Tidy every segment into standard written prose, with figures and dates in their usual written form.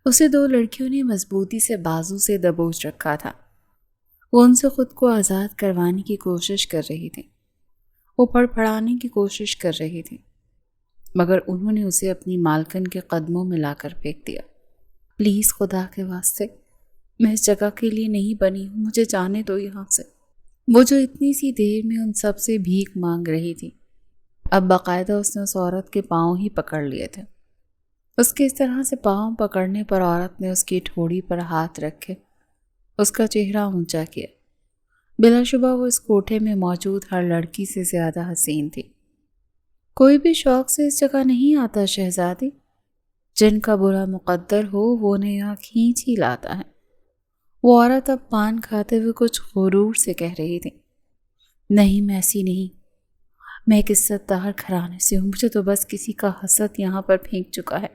اسے دو لڑکیوں نے مضبوطی سے بازو سے دبوچ رکھا تھا۔ وہ ان سے خود کو آزاد کروانے کی کوشش کر رہی تھی، وہ پڑپڑانے کی کوشش کر رہی تھی، مگر انہوں نے اسے اپنی مالکن کے قدموں میں لا کر پھینک دیا۔ پلیز خدا کے واسطے، میں اس جگہ کے لیے نہیں بنی ہوں، مجھے جانے دو یہاں سے۔ وہ جو اتنی سی دیر میں ان سب سے بھیک مانگ رہی تھی، اب باقاعدہ اس نے اس عورت کے پاؤں ہی پکڑ لیے تھے۔ اس کے اس طرح سے پاؤں پکڑنے پر عورت نے اس کی ٹھوڑی پر ہاتھ رکھے اس کا چہرہ اونچا کیا۔ بلا شبہ وہ اس کوٹھے میں موجود ہر لڑکی سے زیادہ حسین تھی۔ کوئی بھی شوق سے اس جگہ نہیں آتا شہزادی، جن کا برا مقدر ہو وہ انہیں یہاں کھینچ ہی لاتا ہے۔ وہ عورت اب پان کھاتے ہوئے کچھ غرور سے کہہ رہی تھی۔ نہیں، میں ایسی نہیں، میں ایک عزت دار گھرانے سے ہوں، مجھے تو بس کسی کا حسد یہاں پر پھینک چکا ہے،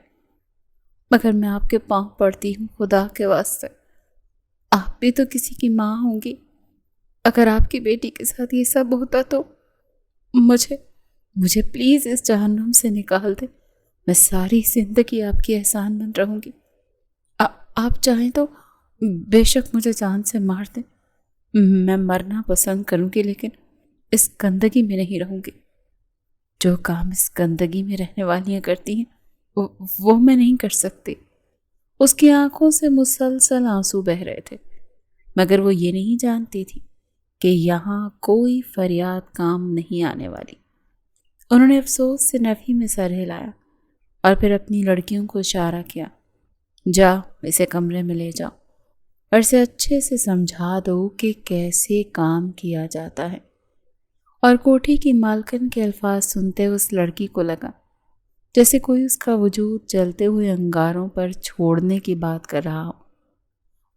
مگر میں آپ کے پاؤں پڑتی ہوں، خدا کے واسطے، آپ بھی تو کسی کی ماں ہوں گی، اگر آپ کی بیٹی کے ساتھ یہ سب ہوتا تو مجھے پلیز اس جہنم سے نکال دے، میں ساری زندگی آپ کی احسان مند رہوں گی۔ آپ چاہیں تو بے شک مجھے جان سے مار دیں، میں مرنا پسند کروں گی، لیکن اس گندگی میں نہیں رہوں گی۔ جو کام اس گندگی میں رہنے والیاں کرتی ہیں وہ میں نہیں کر سکتی۔ اس کی آنکھوں سے مسلسل آنسو بہہ رہے تھے، مگر وہ یہ نہیں جانتی تھی کہ یہاں کوئی فریاد کام نہیں آنے والی۔ انہوں نے افسوس سے نفی میں سر ہلایا اور پھر اپنی لڑکیوں کو اشارہ کیا، جا اسے کمرے میں لے جاؤ اور اسے اچھے سے سمجھا دو کہ کیسے کام کیا جاتا ہے۔ اور کوٹھی کی مالکن کے الفاظ سنتے اس لڑکی کو لگا جیسے کوئی اس کا وجود جلتے ہوئے انگاروں پر چھوڑنے کی بات کر رہا ہو۔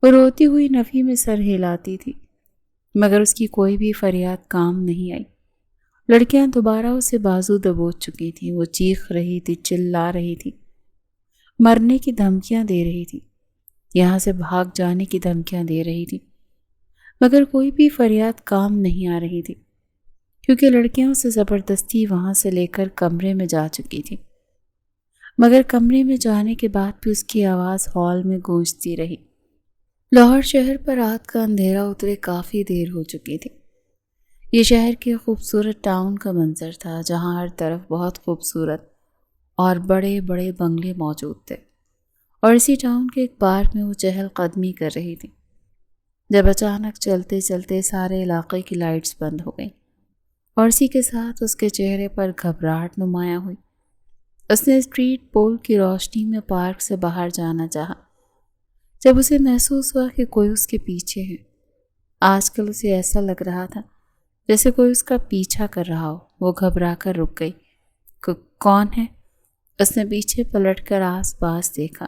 وہ روتی ہوئی نفی میں سر ہلاتی تھی، مگر اس کی کوئی بھی فریاد کام نہیں آئی۔ لڑکیاں دوبارہ اسے بازو دبوچ چکی تھیں، وہ چیخ رہی تھی، چلا رہی تھی، مرنے کی دھمکیاں دے رہی تھی، یہاں سے بھاگ جانے کی دھمکیاں دے رہی تھی، مگر کوئی بھی فریاد کام نہیں آ رہی تھی، کیونکہ لڑکیاں اسے زبردستی وہاں سے لے کر کمرے میں جا چکی تھی۔ مگر کمرے میں جانے کے بعد بھی اس کی آواز ہال میں گونجتی رہی۔ لاہور شہر پر رات کا اندھیرا اترے کافی دیر ہو چکی تھی۔ یہ شہر کے خوبصورت ٹاؤن کا منظر تھا، جہاں ہر طرف بہت خوبصورت اور بڑے بڑے بنگلے موجود تھے، اور اسی ٹاؤن کے ایک بار میں وہ چہل قدمی کر رہی تھی جب اچانک چلتے چلتے سارے علاقے کی لائٹس بند ہو گئیں، اور اسی کے ساتھ اس کے چہرے پر گھبراہٹ نمایاں ہوئی۔ اس نے اسٹریٹ پول کی روشنی میں پارک سے باہر جانا چاہا، جب اسے محسوس ہوا کہ کوئی اس کے پیچھے ہے۔ آج کل اسے ایسا لگ رہا تھا جیسے کوئی اس کا پیچھا کر رہا ہو۔ وہ گھبرا کر رک گئی۔ کون ہے؟ اس نے پیچھے پلٹ کر آس پاس دیکھا،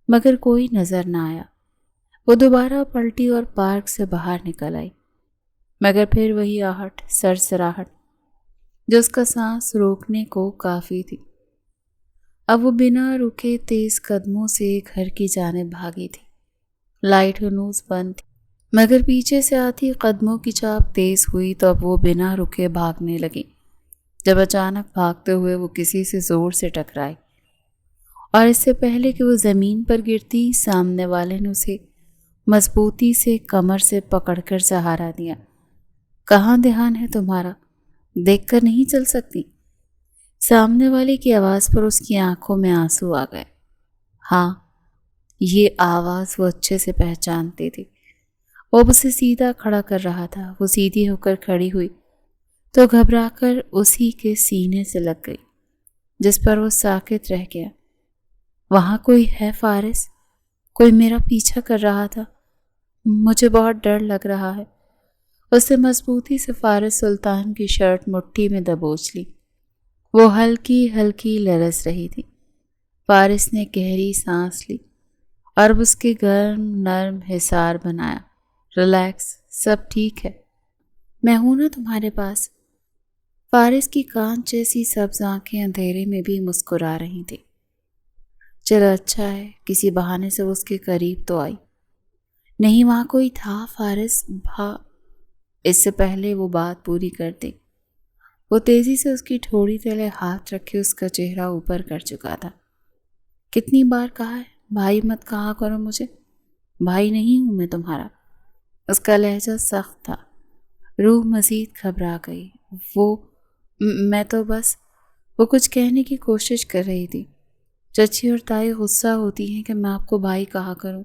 مگر کوئی نظر نہ آیا۔ وہ دوبارہ پلٹی اور پارک سے باہر نکل آئی، مگر پھر وہی آہٹ، سرسراہٹ جو اس کا سانس روکنے کو کافی تھی۔ اب وہ بنا رکے تیز قدموں سے گھر کی جانب بھاگی تھی۔ لائٹ ہنوز بند تھی، مگر پیچھے سے آتی قدموں کی چاپ تیز ہوئی تو اب وہ بنا رکے بھاگنے لگی، جب اچانک بھاگتے ہوئے وہ کسی سے زور سے ٹکرائی، اور اس سے پہلے کہ وہ زمین پر گرتی، سامنے والے نے اسے مضبوطی سے کمر سے پکڑ کر سہارا دیا۔ کہاں دھیان ہے تمہارا؟ دیکھ کر نہیں چل سکتی؟ سامنے والے کی آواز پر اس کی آنکھوں میں آنسو آ گئے۔ ہاں، یہ آواز وہ اچھے سے پہچانتی تھی۔ وہ اسے سیدھا کھڑا کر رہا تھا۔ وہ سیدھی ہو کر کھڑی ہوئی تو گھبرا کر اسی کے سینے سے لگ گئی، جس پر وہ ساکت رہ گیا۔ وہاں کوئی ہے فارس؟ کوئی میرا پیچھا کر رہا تھا، مجھے بہت ڈر لگ رہا ہے۔ اس نے مضبوطی سے فارس سلطان کی شرٹ مٹھی میں دبوچ لی۔ وہ ہلکی ہلکی لرز رہی تھی۔ فارس نے گہری سانس لی اور اس کے گرم نرم حصار بنایا۔ ریلیکس، سب ٹھیک ہے، میں ہوں نا تمہارے پاس۔ فارس کی کانچ جیسی سبز آنکھیں اندھیرے میں بھی مسکرا رہی تھی۔ چلو اچھا ہے، کسی بہانے سے وہ اس کے قریب تو آئی۔ نہیں، وہاں کوئی تھا فارس اس سے پہلے وہ بات پوری کر دی، وہ تیزی سے اس کی ٹھوڑی تلے ہاتھ رکھے اس کا چہرہ اوپر کر چکا تھا۔ کتنی بار کہا ہے بھائی مت کہا کرو مجھے، بھائی نہیں ہوں میں تمہارا۔ اس کا لہجہ سخت تھا۔ روح مزید گھبرا گئی۔ میں تو بس، وہ کچھ کہنے کی کوشش کر رہی تھی۔ چچی اور تائی غصہ ہوتی ہیں کہ میں آپ کو بھائی کہا کروں۔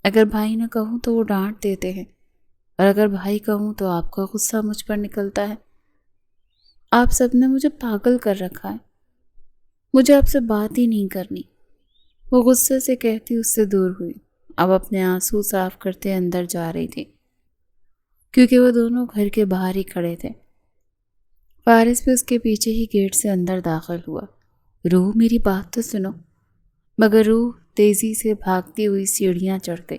اگر بھائی نہ کہوں تو وہ ڈانٹ دیتے ہیں، اور اگر بھائی کہوں تو آپ کا غصہ مجھ پر نکلتا ہے۔ آپ سب نے مجھے پاگل کر رکھا ہے، مجھے آپ سے بات ہی نہیں کرنی۔ وہ غصے سے کہتی اس سے دور ہوئی۔ اب اپنے آنسو صاف کرتے اندر جا رہی تھی، کیونکہ وہ دونوں گھر کے باہر ہی کھڑے تھے۔ فارس بھی اس کے پیچھے ہی گیٹ سے اندر داخل ہوا۔ روح میری بات تو سنو۔ مگر روح تیزی سے بھاگتی ہوئی سیڑھیاں چڑھ گئی۔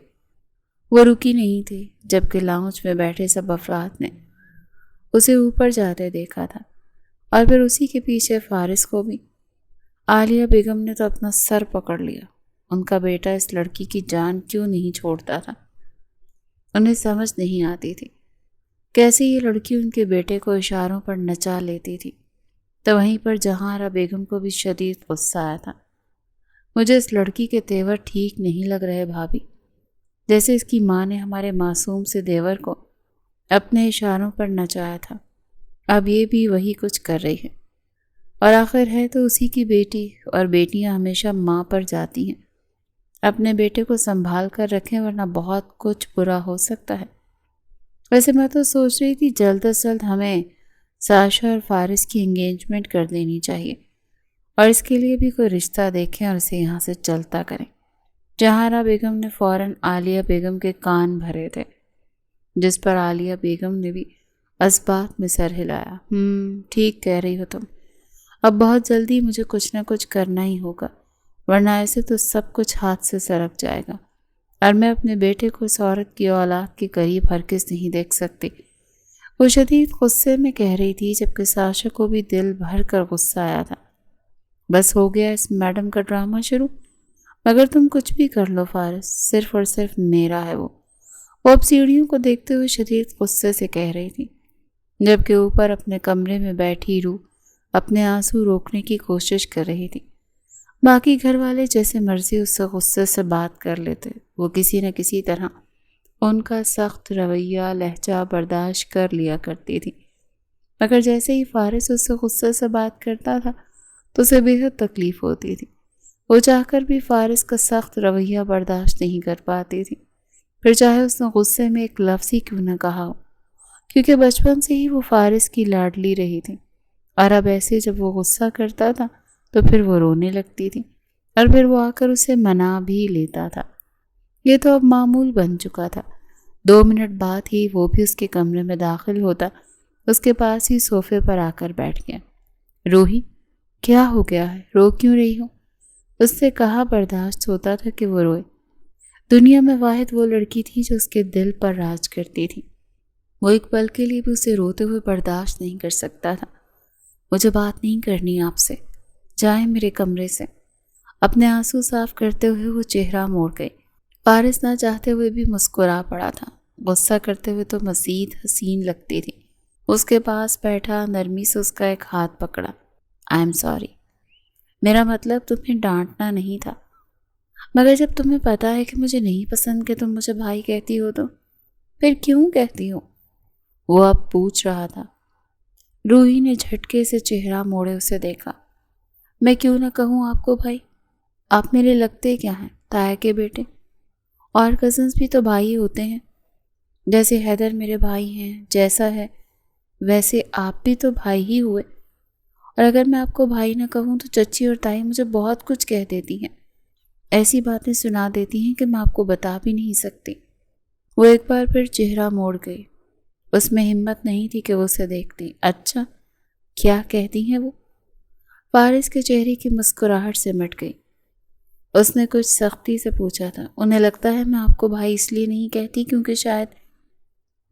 وہ رکی نہیں تھی، جبکہ لاؤنج میں بیٹھے سب افراد نے اسے اوپر جاتے دیکھا تھا، اور پھر اسی کے پیچھے فارس کو بھی۔ عالیہ بیگم نے تو اپنا سر پکڑ لیا۔ ان کا بیٹا اس لڑکی کی جان کیوں نہیں چھوڑتا تھا؟ انہیں سمجھ نہیں آتی تھی کیسے یہ لڑکی ان کے بیٹے کو اشاروں پر نچا لیتی تھی۔ تو وہیں پر جہاں بیگم کو بھی شدید غصہ آیا تھا۔ مجھے اس لڑکی کے تیور ٹھیک نہیں لگ رہے بھابھی، جیسے اس کی ماں نے ہمارے معصوم سے دیور کو اپنے اشاروں پر نچایا تھا، اب یہ بھی وہی کچھ کر رہی ہے۔ اور آخر ہے تو اسی کی بیٹی، اور بیٹیاں ہمیشہ ماں پر جاتی ہیں۔ اپنے بیٹے کو سنبھال کر رکھیں، ورنہ بہت کچھ برا ہو سکتا ہے۔ ویسے میں تو سوچ رہی تھی جلد از جلد ہمیں ساشا اور فارس کی انگیجمنٹ کر دینی چاہیے، اور اس کے لیے بھی کوئی رشتہ دیکھیں اور اسے یہاں سے چلتا کریں۔ جہاں بیگم نے فوراً عالیہ بیگم کے کان بھرے تھے، جس پر عالیہ بیگم نے بھی اسبات میں سر ہلایا۔ ٹھیک کہہ رہی ہو تم، اب بہت جلدی مجھے کچھ نہ کچھ کرنا ہی ہوگا، ورنہ ایسے تو سب کچھ ہاتھ سے سرک جائے گا، اور میں اپنے بیٹے کو اس عورت کی اولاد کے قریب ہرگز نہیں دیکھ سکتی۔ وہ شدید غصے میں کہہ رہی تھی، جبکہ ساشا کو بھی دل بھر کر غصہ آیا تھا۔ بس ہو گیا اس میڈم کا ڈرامہ شروع۔ مگر تم کچھ بھی کر لو فارس، صرف اور صرف میرا ہے وہ اب سیڑھیوں کو دیکھتے ہوئے شدید غصے سے کہہ رہی تھی، جبکہ اوپر اپنے کمرے میں بیٹھی روح اپنے آنسو روکنے کی کوشش کر رہی تھی۔ باقی گھر والے جیسے مرضی اس سے غصے سے بات کر لیتے، وہ کسی نہ کسی طرح ان کا سخت رویہ لہجہ برداشت کر لیا کرتی تھی۔ مگر جیسے ہی فارس اس سے غصے سے بات کرتا تھا تو اسے بے حد تکلیف ہوتی تھی۔ وہ چاہ کر بھی فارس کا سخت رویہ برداشت نہیں کر پاتی تھی، پھر چاہے اس نے غصے میں ایک لفظ ہی کیوں نہ کہا ہو، کیونکہ بچپن سے ہی وہ فارس کی لاڈلی رہی تھی، اور اب ایسے جب وہ غصہ کرتا تھا تو پھر وہ رونے لگتی تھی، اور پھر وہ آ کر اسے منا بھی لیتا تھا۔ یہ تو اب معمول بن چکا تھا۔ 2 منٹ بعد ہی وہ بھی اس کے کمرے میں داخل ہوتا، اس کے پاس ہی صوفے پر آ کر بیٹھ گیا۔ روحی، کیا ہو گیا ہے؟ رو کیوں رہی ہو؟ اس سے کہا برداشت ہوتا تھا کہ وہ روئے۔ دنیا میں واحد وہ لڑکی تھی جو اس کے دل پر راج کرتی تھی۔ وہ ایک پل کے لیے بھی اسے روتے ہوئے برداشت نہیں کر سکتا تھا۔ مجھے بات نہیں کرنی آپ سے، جائیں میرے کمرے سے۔ اپنے آنسو صاف کرتے ہوئے وہ چہرہ موڑ گئی۔ فارس نہ چاہتے ہوئے بھی مسکرا پڑا تھا۔ غصہ کرتے ہوئے تو مزید حسین لگتی تھی۔ اس کے پاس بیٹھا نرمی سے اس کا ایک ہاتھ پکڑا۔ آئی ایم سوری، میرا مطلب تمہیں ڈانٹنا نہیں تھا، مگر جب تمہیں پتا ہے کہ مجھے نہیں پسند کہ تم مجھے بھائی کہتی ہو تو پھر کیوں کہتی ہو؟ وہ اب پوچھ رہا تھا۔ روحی نے جھٹکے سے چہرہ موڑے اسے دیکھا۔ میں کیوں نہ کہوں آپ کو بھائی؟ آپ میرے لگتے کیا ہیں؟ تایا کے بیٹے، اور کزنز بھی تو بھائی ہوتے ہیں۔ جیسے حیدر میرے بھائی ہیں، جیسا ہے ویسے آپ بھی تو بھائی ہی ہوئے، اور اگر میں آپ کو بھائی نہ کہوں تو چچی اور تائی مجھے بہت کچھ کہہ دیتی ہیں، ایسی باتیں سنا دیتی ہیں کہ میں آپ کو بتا بھی نہیں سکتی۔ وہ ایک بار پھر چہرہ موڑ گئی۔ اس میں ہمت نہیں تھی کہ وہ اسے دیکھتی۔ اچھا، کیا کہتی ہیں وہ؟ فارس کے چہرے کی مسکراہٹ سے مٹ گئی۔ اس نے کچھ سختی سے پوچھا تھا۔ انہیں لگتا ہے میں آپ کو بھائی اس لیے نہیں کہتی کیونکہ شاید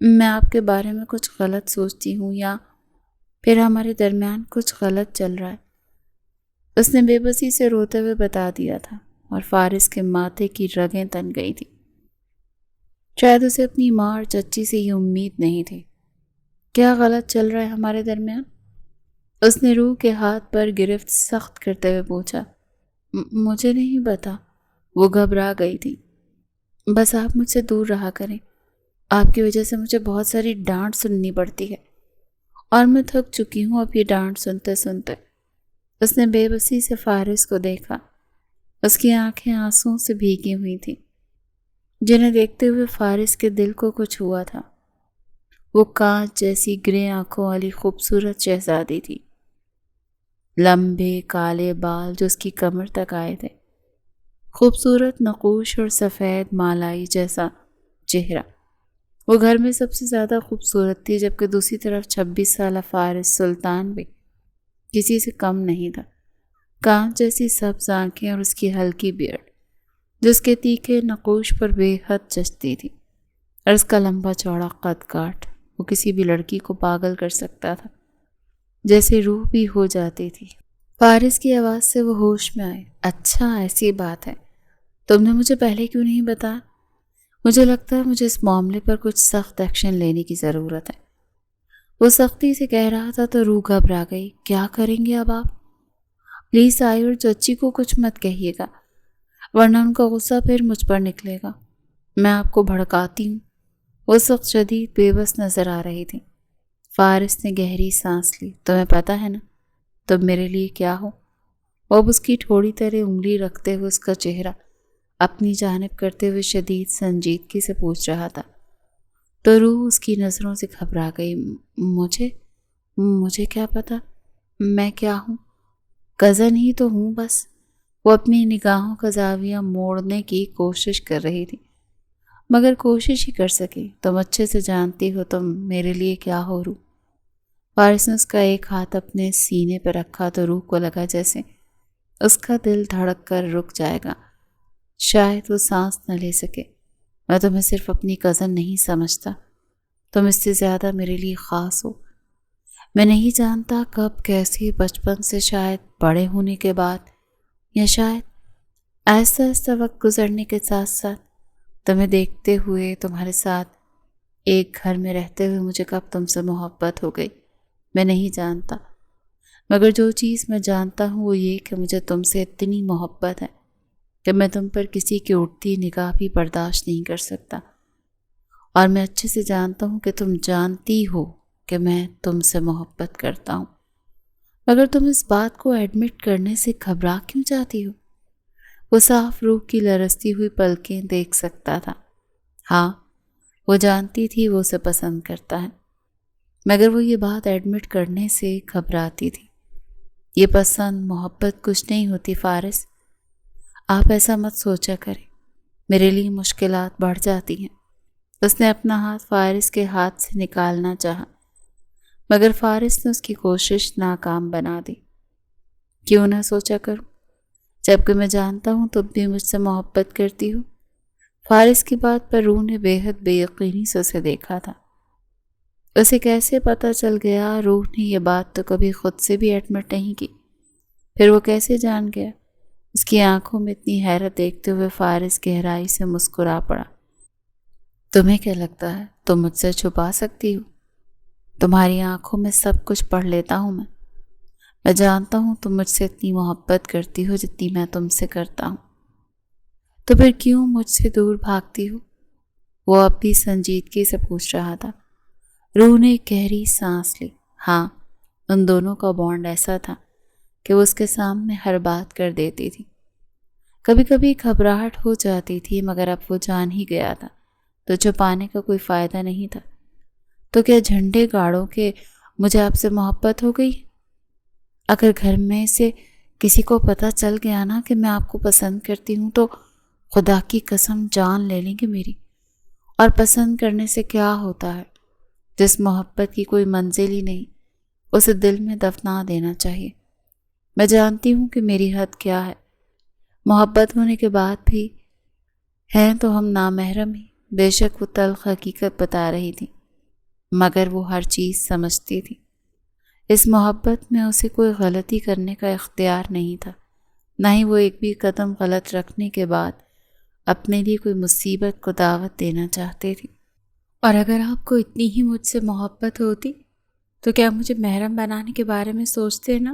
میں آپ کے بارے میں کچھ غلط سوچتی ہوں، یا پھر ہمارے درمیان کچھ غلط چل رہا ہے۔ اس نے بے بسی سے روتے ہوئے بتا دیا تھا، اور فارس کے ماتھے کی رگیں تن گئی تھی۔ شاید اسے اپنی ماں اور چچی سے یہ امید نہیں تھی۔ کیا غلط چل رہا ہے ہمارے درمیان؟ اس نے روح کے ہاتھ پر گرفت سخت کرتے ہوئے پوچھا۔ مجھے نہیں پتا، وہ گھبرا گئی تھی۔ بس آپ مجھ سے دور رہا کریں، آپ کی وجہ سے مجھے بہت ساری ڈانٹ سننی پڑتی ہے اور میں تھک چکی ہوں اب یہ ڈانٹ سنتے سنتے۔ اس نے بے بسی سے فارس کو دیکھا۔ اس کی آنکھیں آنسوؤں سے بھیگی ہوئی تھیں، جنہیں دیکھتے ہوئے فارس کے دل کو کچھ ہوا تھا۔ وہ کانچ جیسی گرے آنکھوں والی خوبصورت شہزادی تھی، لمبے کالے بال جو اس کی کمر تک آئے تھے، خوبصورت نقوش اور سفید مالائی جیسا چہرہ۔ وہ گھر میں سب سے زیادہ خوبصورت تھی، جبکہ دوسری طرف 26 سالہ فارس سلطان بھی کسی سے کم نہیں تھا۔ کانچ جیسی سبز آنکھیں اور اس کی ہلکی بیئرڈ جس کے تیکھے نقوش پر بے حد جچتی تھی، اور اس کا لمبا چوڑا قد کاٹ وہ کسی بھی لڑکی کو پاگل کر سکتا تھا، جیسے روح بھی ہو جاتی تھی۔ فارس کی آواز سے وہ ہوش میں آئے۔ اچھا ایسی بات ہے، تم نے مجھے پہلے کیوں نہیں بتایا؟ مجھے لگتا ہے مجھے اس معاملے پر کچھ سخت ایکشن لینے کی ضرورت ہے۔ وہ سختی سے کہہ رہا تھا تو روح گھبرا گئی۔ کیا کریں گے اب آپ؟ پلیز آئی اور چچی کو کچھ مت کہیے گا، ورنہ ان کا غصہ پھر مجھ پر نکلے گا۔ میں آپ کو بھڑکاتی ہوں۔ وہ سخت شدید بے بس نظر آ رہی تھی۔ فارس نے گہری سانس لی۔ تمہیں پتہ ہے نا تم میرے لیے کیا ہو؟ وہ اب اس کی ٹھوڑی طرح انگلی رکھتے ہوئے اس کا چہرہ اپنی جانب کرتے ہوئے شدید سنجیدگی سے پوچھ رہا تھا۔ تو روح اس کی نظروں سے گھبرا گئی۔ مجھے کیا پتا میں کیا ہوں؟ کزن ہی تو ہوں بس۔ وہ اپنی نگاہوں کا زاویہ موڑنے کی کوشش کر رہی تھی، مگر کوشش ہی کر سکی۔ تم اچھے سے جانتی ہو تم میرے لیے کیا ہو روح۔ فارس نے اس کا ایک ہاتھ اپنے سینے پہ رکھا تو روح کو لگا جیسے اس کا دل دھڑک کر رک جائے گا، شاید وہ سانس نہ لے سکے۔ میں تمہیں صرف اپنی کزن نہیں سمجھتا، تم اس سے زیادہ میرے لیے خاص ہو۔ میں نہیں جانتا کب کیسے، بچپن سے، شاید بڑے ہونے کے بعد، یا شاید آہستہ آہستہ وقت گزرنے کے ساتھ ساتھ تمہیں دیکھتے ہوئے، تمہارے ساتھ ایک گھر میں رہتے ہوئے مجھے کب تم سے محبت ہو گئی، میں نہیں جانتا۔ مگر جو چیز میں جانتا ہوں وہ یہ کہ مجھے تم سے اتنی محبت ہے کہ میں تم پر کسی کی اٹھتی نگاہ بھی برداشت نہیں کر سکتا، اور میں اچھے سے جانتا ہوں کہ تم جانتی ہو کہ میں تم سے محبت کرتا ہوں، مگر تم اس بات کو ایڈمٹ کرنے سے گھبرا کیوں جاتی ہو؟ وہ صاف روح کی لرزتی ہوئی پلکیں دیکھ سکتا تھا۔ ہاں، وہ جانتی تھی وہ اسے پسند کرتا ہے، مگر وہ یہ بات ایڈمٹ کرنے سے گھبراتی تھی۔ یہ پسند محبت کچھ نہیں ہوتی فارس، آپ ایسا مت سوچا کریں، میرے لیے مشکلات بڑھ جاتی ہیں۔ اس نے اپنا ہاتھ فارس کے ہاتھ سے نکالنا چاہا، مگر فارس نے اس کی کوشش ناکام بنا دی۔ کیوں نہ سوچا کروں، جبکہ میں جانتا ہوں تم بھی مجھ سے محبت کرتی ہو۔ فارس کی بات پر روح نے بے حد بے یقینی سے اسے دیکھا تھا۔ اسے کیسے پتہ چل گیا؟ روح نے یہ بات تو کبھی خود سے بھی ایڈمٹ نہیں کی، پھر وہ کیسے جان گیا؟ اس کی آنکھوں میں اتنی حیرت دیکھتے ہوئے فارس گہرائی سے مسکرا پڑا۔ تمہیں کیا لگتا ہے تم مجھ سے چھپا سکتی ہو؟ تمہاری آنکھوں میں سب کچھ پڑھ لیتا ہوں میں جانتا ہوں تم مجھ سے اتنی محبت کرتی ہو جتنی میں تم سے کرتا ہوں، تو پھر کیوں مجھ سے دور بھاگتی ہو؟ وہ اب بھی سنجیدگی سے پوچھ رہا تھا۔ روح نے ایک گہری سانس لی۔ ہاں، ان دونوں کا بانڈ ایسا تھا کہ وہ اس کے سامنے ہر بات کر دیتی تھی۔ کبھی کبھی گھبراہٹ ہو جاتی تھی، مگر اب وہ جان ہی گیا تھا تو چھپانے کا کوئی فائدہ نہیں تھا۔ تو کیا جھنڈے گاڑو کہ مجھے آپ سے محبت ہو گئی؟ اگر گھر میں سے کسی کو پتہ چل گیا نا کہ میں آپ کو پسند کرتی ہوں تو خدا کی قسم جان لے لیں گے میری۔ اور پسند کرنے سے کیا ہوتا ہے؟ جس محبت کی کوئی منزل ہی نہیں، اسے دل میں دفنا دینا چاہیے۔ میں جانتی ہوں کہ میری حد کیا ہے، محبت ہونے کے بعد بھی ہیں تو ہم نامحرم ہی۔ بے شک وہ تلخ حقیقت بتا رہی تھی، مگر وہ ہر چیز سمجھتی تھی۔ اس محبت میں اسے کوئی غلطی کرنے کا اختیار نہیں تھا، نہ ہی وہ ایک بھی قدم غلط رکھنے کے بعد اپنے لیے کوئی مصیبت کو دعوت دینا چاہتے تھی۔ اور اگر آپ کو اتنی ہی مجھ سے محبت ہوتی تو کیا مجھے محرم بنانے کے بارے میں سوچتے نا؟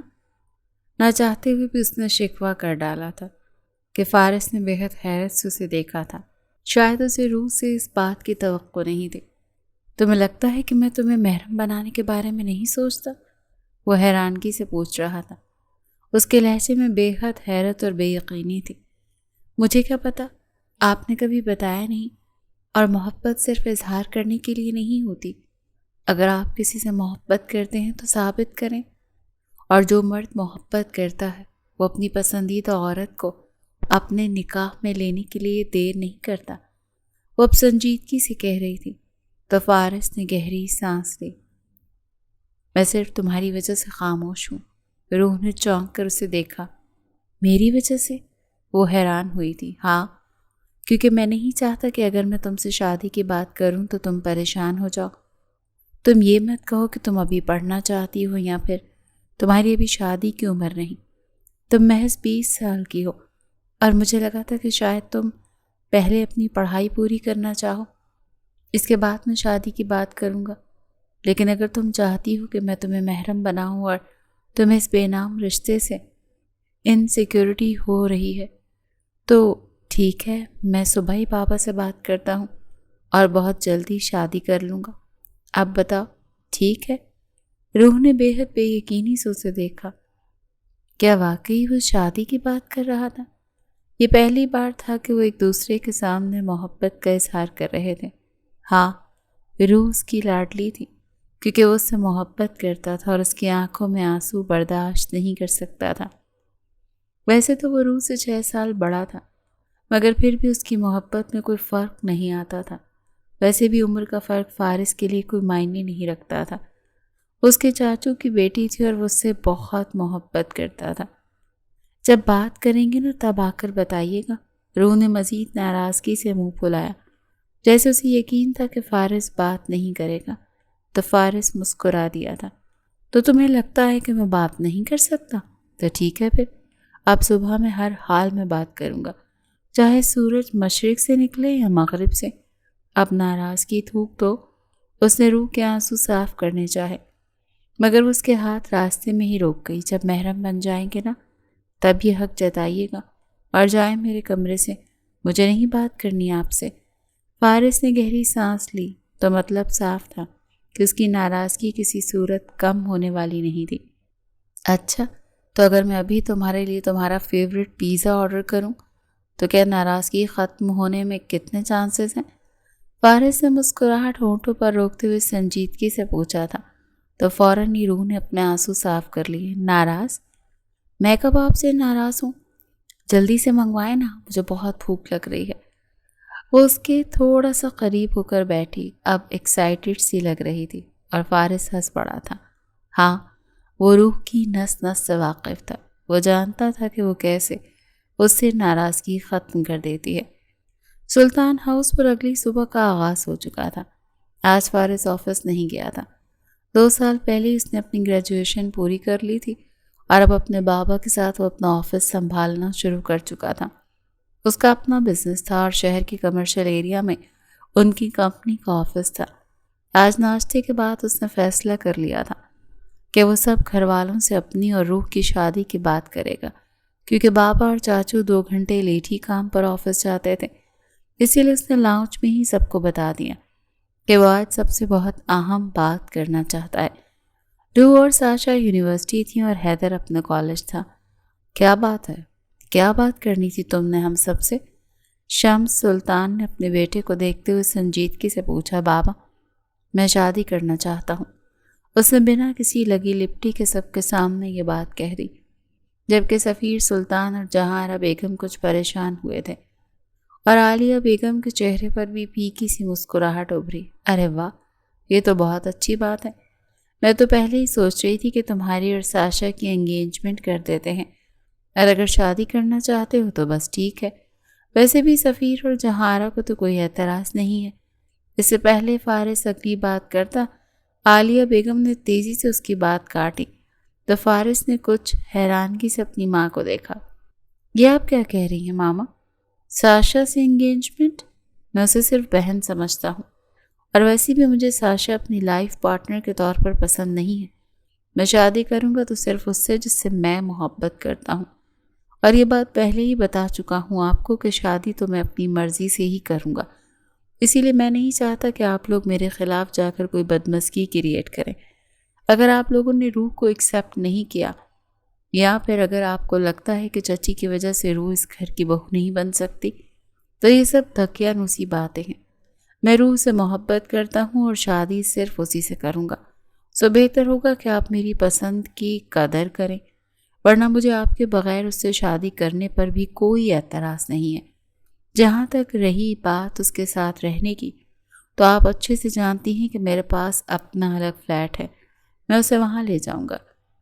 نہ چاہتے ہوئے بھی اس نے شکوہ کر ڈالا تھا۔ کہ فارس نے بےحد حیرت سے اسے دیکھا تھا۔ شاید اسے روح سے اس بات کی توقع نہیں تھی۔ تمہیں لگتا ہے کہ میں تمہیں محرم بنانے کے بارے میں نہیں سوچتا؟ وہ حیرانگی سے پوچھ رہا تھا۔ اس کے لہجے میں بے حد حیرت اور بے یقینی تھی۔ مجھے کیا پتا، آپ نے کبھی بتایا نہیں، اور محبت صرف اظہار کرنے کے لیے نہیں ہوتی۔ اگر آپ کسی سے محبت کرتے ہیں تو ثابت کریں، اور جو مرد محبت کرتا ہے وہ اپنی پسندیدہ عورت کو اپنے نکاح میں لینے کے لیے دیر نہیں کرتا۔ وہ اب سنجیدگی سے کہہ رہی تھی تو فارس نے گہری سانس لی۔ میں صرف تمہاری وجہ سے خاموش ہوں۔ روح نے چونک کر اسے دیکھا۔ میری وجہ سے؟ وہ حیران ہوئی تھی۔ ہاں، کیونکہ میں نہیں چاہتا کہ اگر میں تم سے شادی کی بات کروں تو تم پریشان ہو جاؤ۔ تم یہ مت کہو کہ تم ابھی پڑھنا چاہتی ہو یا پھر تمہاری ابھی شادی کی عمر نہیں۔ تم محض 20 سال کی ہو، اور مجھے لگا تھا کہ شاید تم پہلے اپنی پڑھائی پوری کرنا چاہو، اس کے بعد میں شادی کی بات کروں گا۔ لیکن اگر تم چاہتی ہو کہ میں تمہیں محرم بناؤں اور تمہیں اس بے نام رشتے سے انسیکیورٹی ہو رہی ہے تو ٹھیک ہے، میں صبح ہی پاپا سے بات کرتا ہوں اور بہت جلدی شادی کر لوں گا۔ اب بتاؤ، ٹھیک ہے؟ روح نے بے حد بے یقینی سے اسے دیکھا۔ کیا واقعی وہ شادی کی بات کر رہا تھا؟ یہ پہلی بار تھا کہ وہ ایک دوسرے کے سامنے محبت کا اظہار کر رہے تھے۔ ہاں، روح اس کی لاڈلی تھی، کیونکہ وہ اس سے محبت کرتا تھا اور اس کی آنکھوں میں آنسو برداشت نہیں کر سکتا تھا۔ ویسے تو وہ روح سے 6 سال بڑا تھا، مگر پھر بھی اس کی محبت میں کوئی فرق نہیں آتا تھا۔ ویسے بھی عمر کا فرق فارس کے لیے کوئی معنی نہیں رکھتا تھا۔ اس کے چاچو کی بیٹی تھی اور وہ اس سے بہت محبت کرتا تھا۔ جب بات کریں گے نا تب آ کر بتائیے گا۔ روح نے مزید ناراضگی سے منہ پھلایا، جیسے اسے یقین تھا کہ فارس بات نہیں کرے گا۔ تو فارس مسکرا دیا تھا۔ تو تمہیں لگتا ہے کہ میں بات نہیں کر سکتا؟ تو ٹھیک ہے پھر، اب صبح میں ہر حال میں بات کروں گا، چاہے سورج مشرق سے نکلے یا مغرب سے۔ اب ناراضگی تھوک تو اس نے روح کے آنسو صاف کرنے چاہے، مگر اس کے ہاتھ راستے میں ہی روک گئی۔ جب محرم بن جائیں گے نا تب یہ حق جتائیے گا اور جائیں میرے کمرے سے، مجھے نہیں بات کرنی آپ سے۔ فارس نے گہری سانس لی تو مطلب صاف تھا کہ اس کی ناراضگی کسی صورت کم ہونے والی نہیں تھی۔ اچھا، تو اگر میں ابھی تمہارے لیے تمہارا فیوریٹ پیزا آرڈر کروں تو کیا ناراضگی ختم ہونے میں کتنے چانسز ہیں؟ فارس نے مسکراہٹ ہونٹوں پر روکتے ہوئے سنجیدگی سے پوچھا تھا۔ تو فوراً ہی روح نے اپنے آنسو صاف کر لیے۔ ناراض؟ میں کب آپ سے ناراض ہوں؟ جلدی سے منگوائے نا، مجھے بہت بھوک لگ رہی ہے۔ وہ اس کے تھوڑا سا قریب ہو کر بیٹھی، اب ایکسائٹڈ سی لگ رہی تھی، اور فارس ہنس پڑا تھا۔ ہاں، وہ روح کی نس نس سے واقف تھا۔ وہ جانتا تھا کہ وہ کیسے اس سے ناراضگی ختم کر دیتی ہے۔ سلطان ہاؤس پر اگلی صبح کا آغاز ہو چکا تھا۔ آج فارس آفس نہیں گیا تھا۔ 2 سال پہلے اس نے اپنی گریجویشن پوری کر لی تھی، اور اب اپنے بابا کے ساتھ وہ اپنا آفس سنبھالنا شروع کر چکا تھا۔ اس کا اپنا بزنس تھا اور شہر کی کمرشل ایریا میں ان کی کمپنی کا آفس تھا۔ آج ناشتے کے بعد اس نے فیصلہ کر لیا تھا کہ وہ سب گھر والوں سے اپنی اور روح کی شادی کی بات کرے گا، کیونکہ بابا اور چاچو 2 گھنٹے لیٹ ہی کام پر آفس جاتے تھے۔ اسی لیے اس نے لاؤنج میں ہی سب کو بتا دیا کہ وہ آج سب سے بہت اہم بات کرنا چاہتا ہے۔ روح اور ساشا یونیورسٹی تھیں اور حیدر اپنا کالج تھا۔ کیا بات ہے؟ کیا بات کرنی تھی تم نے ہم سب سے؟ شمس سلطان نے اپنے بیٹے کو دیکھتے ہوئے سنجیدگی سے پوچھا۔ بابا، میں شادی کرنا چاہتا ہوں، اس نے بنا کسی لگی لپٹی کے سب کے سامنے یہ بات کہہ دی، جبکہ سفیر سلطان اور جہاں آرا بیگم کچھ پریشان ہوئے تھے، اور عالیہ بیگم کے چہرے پر بھی پھیکی سی مسکراہٹ ابھری۔ ارے واہ، یہ تو بہت اچھی بات ہے۔ میں تو پہلے ہی سوچ رہی تھی کہ تمہاری اور ساشا کی انگیجمنٹ کر دیتے ہیں، اور اگر شادی کرنا چاہتے ہو تو بس ٹھیک ہے۔ ویسے بھی سفیر اور جہارا کو تو کوئی اعتراض نہیں ہے۔ اس سے پہلے فارس اگلی بات کرتا، عالیہ بیگم نے تیزی سے اس کی بات کاٹی، تو فارس نے کچھ حیرانگی سے اپنی ماں کو دیکھا۔ یہ آپ کیا کہہ رہی ہیں ماما؟ ساشا سے انگیجمنٹ؟ میں اسے صرف بہن سمجھتا ہوں، اور ویسے بھی مجھے ساشا اپنی لائف پارٹنر کے طور پر پسند نہیں ہے۔ میں شادی کروں گا تو صرف اس سے جس سے میں محبت کرتا ہوں، اور یہ بات پہلے ہی بتا چکا ہوں آپ کو کہ شادی تو میں اپنی مرضی سے ہی کروں گا، اسی لیے میں نہیں چاہتا کہ آپ لوگ میرے خلاف جا کر کوئی بدمزگی کریٹ کریں۔ اگر آپ لوگوں نے روح کو ایکسیپٹ نہیں کیا، یا پھر اگر آپ کو لگتا ہے کہ چچی کی وجہ سے روح اس گھر کی بہو نہیں بن سکتی، تو یہ سب دھکیانوسی باتیں ہیں۔ میں روح سے محبت کرتا ہوں اور شادی صرف اسی سے کروں گا، سو بہتر ہوگا کہ آپ میری پسند کی قدر کریں، ورنہ مجھے آپ کے بغیر اس سے شادی کرنے پر بھی کوئی اعتراض نہیں ہے۔ جہاں تک رہی بات اس کے ساتھ رہنے کی، تو آپ اچھے سے جانتی ہیں کہ میرے پاس اپنا الگ فلیٹ ہے، میں اسے وہاں لے جاؤں گا،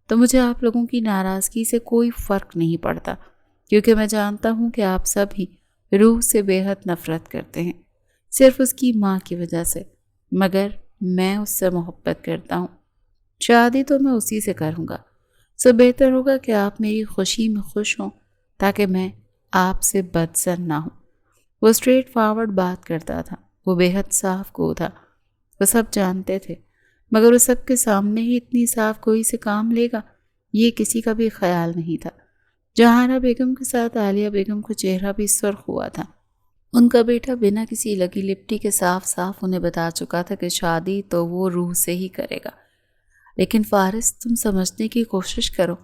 تو مجھے آپ لوگوں کی ناراضگی سے کوئی فرق نہیں پڑتا، کیونکہ میں جانتا ہوں کہ آپ سب ہی روح سے بے حد نفرت کرتے ہیں، صرف اس کی ماں کی وجہ سے، مگر میں اس سے محبت کرتا ہوں۔ شادی تو میں اسی سے کروں گا، سو بہتر ہوگا کہ آپ میری خوشی میں خوش ہوں تاکہ میں آپ سے بدظن نہ ہوں۔ وہ اسٹریٹ فارورڈ بات کرتا تھا، وہ بے حد صاف گو تھا، وہ سب جانتے تھے، مگر وہ سب کے سامنے ہی اتنی صاف گوئی سے کام لے گا، یہ کسی کا بھی خیال نہیں تھا۔ جہانہ بیگم کے ساتھ عالیہ بیگم کا چہرہ بھی سرخ ہوا تھا۔ ان کا بیٹا بنا کسی لگی لپٹی کے صاف صاف انہیں بتا چکا تھا کہ شادی تو وہ روح سے ہی کرے گا۔ لیکن فارس، تم سمجھنے کی کوشش کرو۔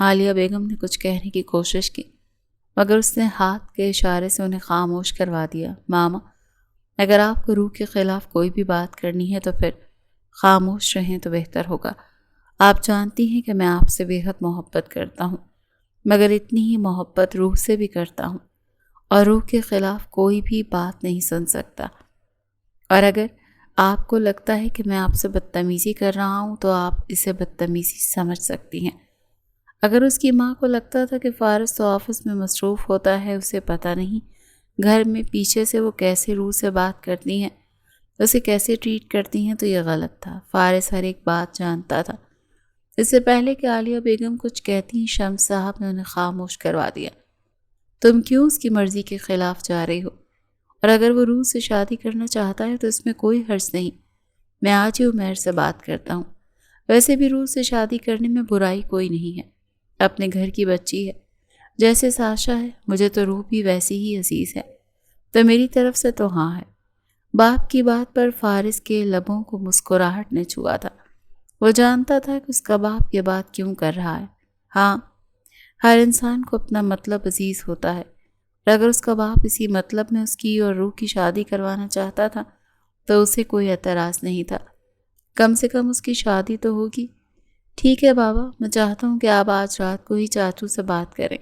عالیہ بیگم نے کچھ کہنے کی کوشش کی، مگر اس نے ہاتھ کے اشارے سے انہیں خاموش کروا دیا۔ ماما، اگر آپ کو روح کے خلاف کوئی بھی بات کرنی ہے تو پھر خاموش رہیں تو بہتر ہوگا۔ آپ جانتی ہیں کہ میں آپ سے بے حد محبت کرتا ہوں، مگر اتنی ہی محبت روح سے بھی کرتا ہوں، اور روح کے خلاف کوئی بھی بات نہیں سن سکتا۔ اور اگر آپ کو لگتا ہے کہ میں آپ سے بدتمیزی کر رہا ہوں تو آپ اسے بدتمیزی سمجھ سکتی ہیں۔ اگر اس کی ماں کو لگتا تھا کہ فارس تو آفس میں مصروف ہوتا ہے، اسے پتہ نہیں گھر میں پیچھے سے وہ کیسے روح سے بات کرتی ہیں، اسے کیسے ٹریٹ کرتی ہیں، تو یہ غلط تھا۔ فارس ہر ایک بات جانتا تھا۔ اس سے پہلے کہ عالیہ بیگم کچھ کہتی، شمس صاحب نے انہیں خاموش کروا دیا۔ تم کیوں اس کی مرضی کے خلاف جا رہی ہو؟ اور اگر وہ روح سے شادی کرنا چاہتا ہے تو اس میں کوئی حرج نہیں، میں آج ہی عمیر سے بات کرتا ہوں۔ ویسے بھی روح سے شادی کرنے میں برائی کوئی نہیں ہے، اپنے گھر کی بچی ہے، جیسے ساشا ہے، مجھے تو روح بھی ویسی ہی عزیز ہے، تو میری طرف سے تو ہاں ہے۔ باپ کی بات پر فارس کے لبوں کو مسکراہٹ نے چھوا تھا۔ وہ جانتا تھا کہ اس کا باپ یہ بات کیوں کر رہا ہے۔ ہاں، ہر انسان کو اپنا مطلب عزیز ہوتا ہے، اور اگر اس کا باپ اسی مطلب میں اس کی اور روح کی شادی کروانا چاہتا تھا تو اسے کوئی اعتراض نہیں تھا۔ کم سے کم اس کی شادی تو ہوگی۔ ٹھیک ہے بابا، میں چاہتا ہوں کہ آپ آج رات کو ہی چاچو سے بات کریں۔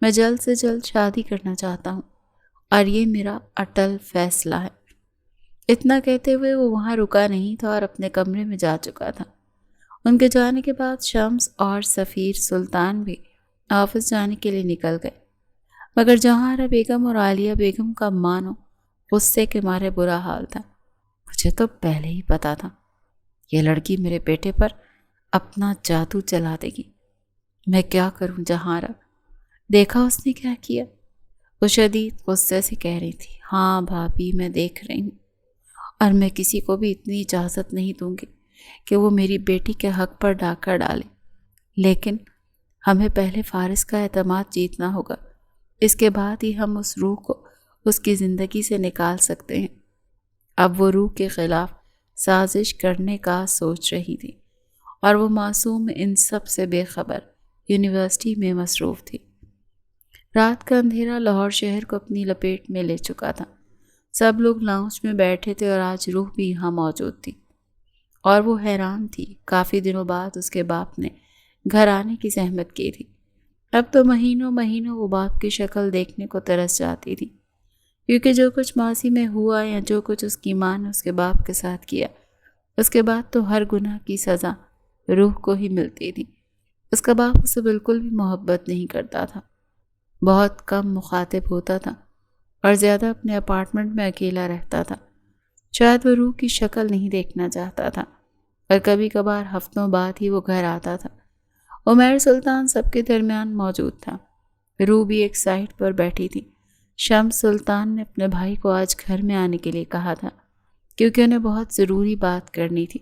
میں جلد سے جلد شادی کرنا چاہتا ہوں، اور یہ میرا اٹل فیصلہ ہے۔ اتنا کہتے ہوئے وہ وہاں رکا نہیں تھا اور اپنے کمرے میں جا چکا تھا۔ ان کے جانے کے بعد شمس اور سفیر سلطان بھی آفس جانے کے لیے نکل گئے، مگر جہانہ بیگم اور عالیہ بیگم کا مانو غصے کے مارے برا حال تھا۔ مجھے تو پہلے ہی پتا تھا یہ لڑکی میرے بیٹے پر اپنا جادو چلا دے گی۔ میں کیا کروں جہانہ؟ دیکھا اس نے کیا کیا؟ وہ شدید غصے سے کہہ رہی تھی، ہاں بھابھی، میں دیکھ رہی ہوں، اور میں کسی کو بھی اتنی اجازت نہیں دوں گی کہ وہ میری بیٹی کے حق پر ڈاکہ ڈالے۔ لیکن ہمیں پہلے فارس کا اعتماد جیتنا ہوگا، اس کے بعد ہی ہم اس روح کو اس کی زندگی سے نکال سکتے ہیں۔ اب وہ روح کے خلاف سازش کرنے کا سوچ رہی تھی، اور وہ معصوم ان سب سے بے خبر یونیورسٹی میں مصروف تھی۔ رات کا اندھیرا لاہور شہر کو اپنی لپیٹ میں لے چکا تھا۔ سب لوگ لاؤنج میں بیٹھے تھے اور آج روح بھی یہاں موجود تھی، اور وہ حیران تھی۔ کافی دنوں بعد اس کے باپ نے گھر آنے کی زحمت کی تھی۔ اب تو مہینوں مہینوں وہ باپ کی شکل دیکھنے کو ترس جاتی تھی، کیونکہ جو کچھ ماضی میں ہوا یا جو کچھ اس کی ماں نے اس کے باپ کے ساتھ کیا، اس کے بعد تو ہر گناہ کی سزا روح کو ہی ملتی تھی۔ اس کا باپ اسے بالکل بھی محبت نہیں کرتا تھا، بہت کم مخاطب ہوتا تھا، اور زیادہ اپنے اپارٹمنٹ میں اکیلا رہتا تھا۔ شاید وہ روح کی شکل نہیں دیکھنا چاہتا تھا، اور کبھی کبھار ہفتوں بعد ہی وہ گھر آتا تھا۔ عمیر سلطان سب کے درمیان موجود تھا۔ روح بھی ایک سائٹ پر بیٹھی تھی۔ شمس سلطان نے اپنے بھائی کو آج گھر میں آنے کے لیے کہا تھا، کیونکہ انہیں بہت ضروری بات کرنی تھی،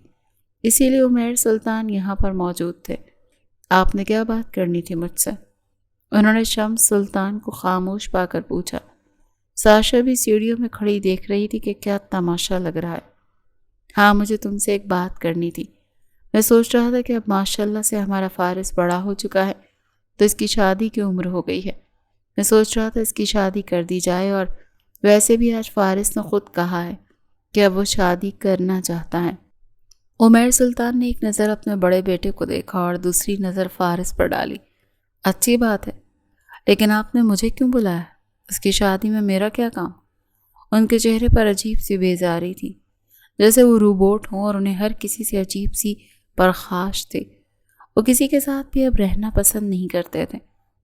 اسی لیے عمیر سلطان یہاں پر موجود تھے۔ آپ نے کیا بات کرنی تھی مجھ سے؟ انہوں نے شمس سلطان کو خاموش پا کر پوچھا۔ ساشا بھی سیڑھیوں میں کھڑی دیکھ رہی تھی کہ کیا تماشا لگ رہا ہے۔ ہاں، مجھے تم سے ایک بات کرنی تھی۔ میں سوچ رہا تھا کہ اب ماشاءاللہ سے ہمارا فارس بڑا ہو چکا ہے تو اس کی شادی کی عمر ہو گئی ہے۔ میں سوچ رہا تھا اس کی شادی کر دی جائے، اور ویسے بھی آج فارس نے خود کہا ہے کہ اب وہ شادی کرنا چاہتا ہے۔ عمیر سلطان نے ایک نظر اپنے بڑے بیٹے کو دیکھا اور دوسری نظر فارس پر ڈالی۔ اچھی بات ہے، لیکن آپ نے مجھے کیوں بلایا؟ اس کی شادی میں میرا کیا کام؟ ان کے چہرے پر عجیب سی بیزاری تھی، جیسے وہ روبوٹ ہوں اور انہیں ہر کسی سے عجیب سی پرخاش تھی۔ وہ کسی کے ساتھ بھی اب رہنا پسند نہیں کرتے تھے،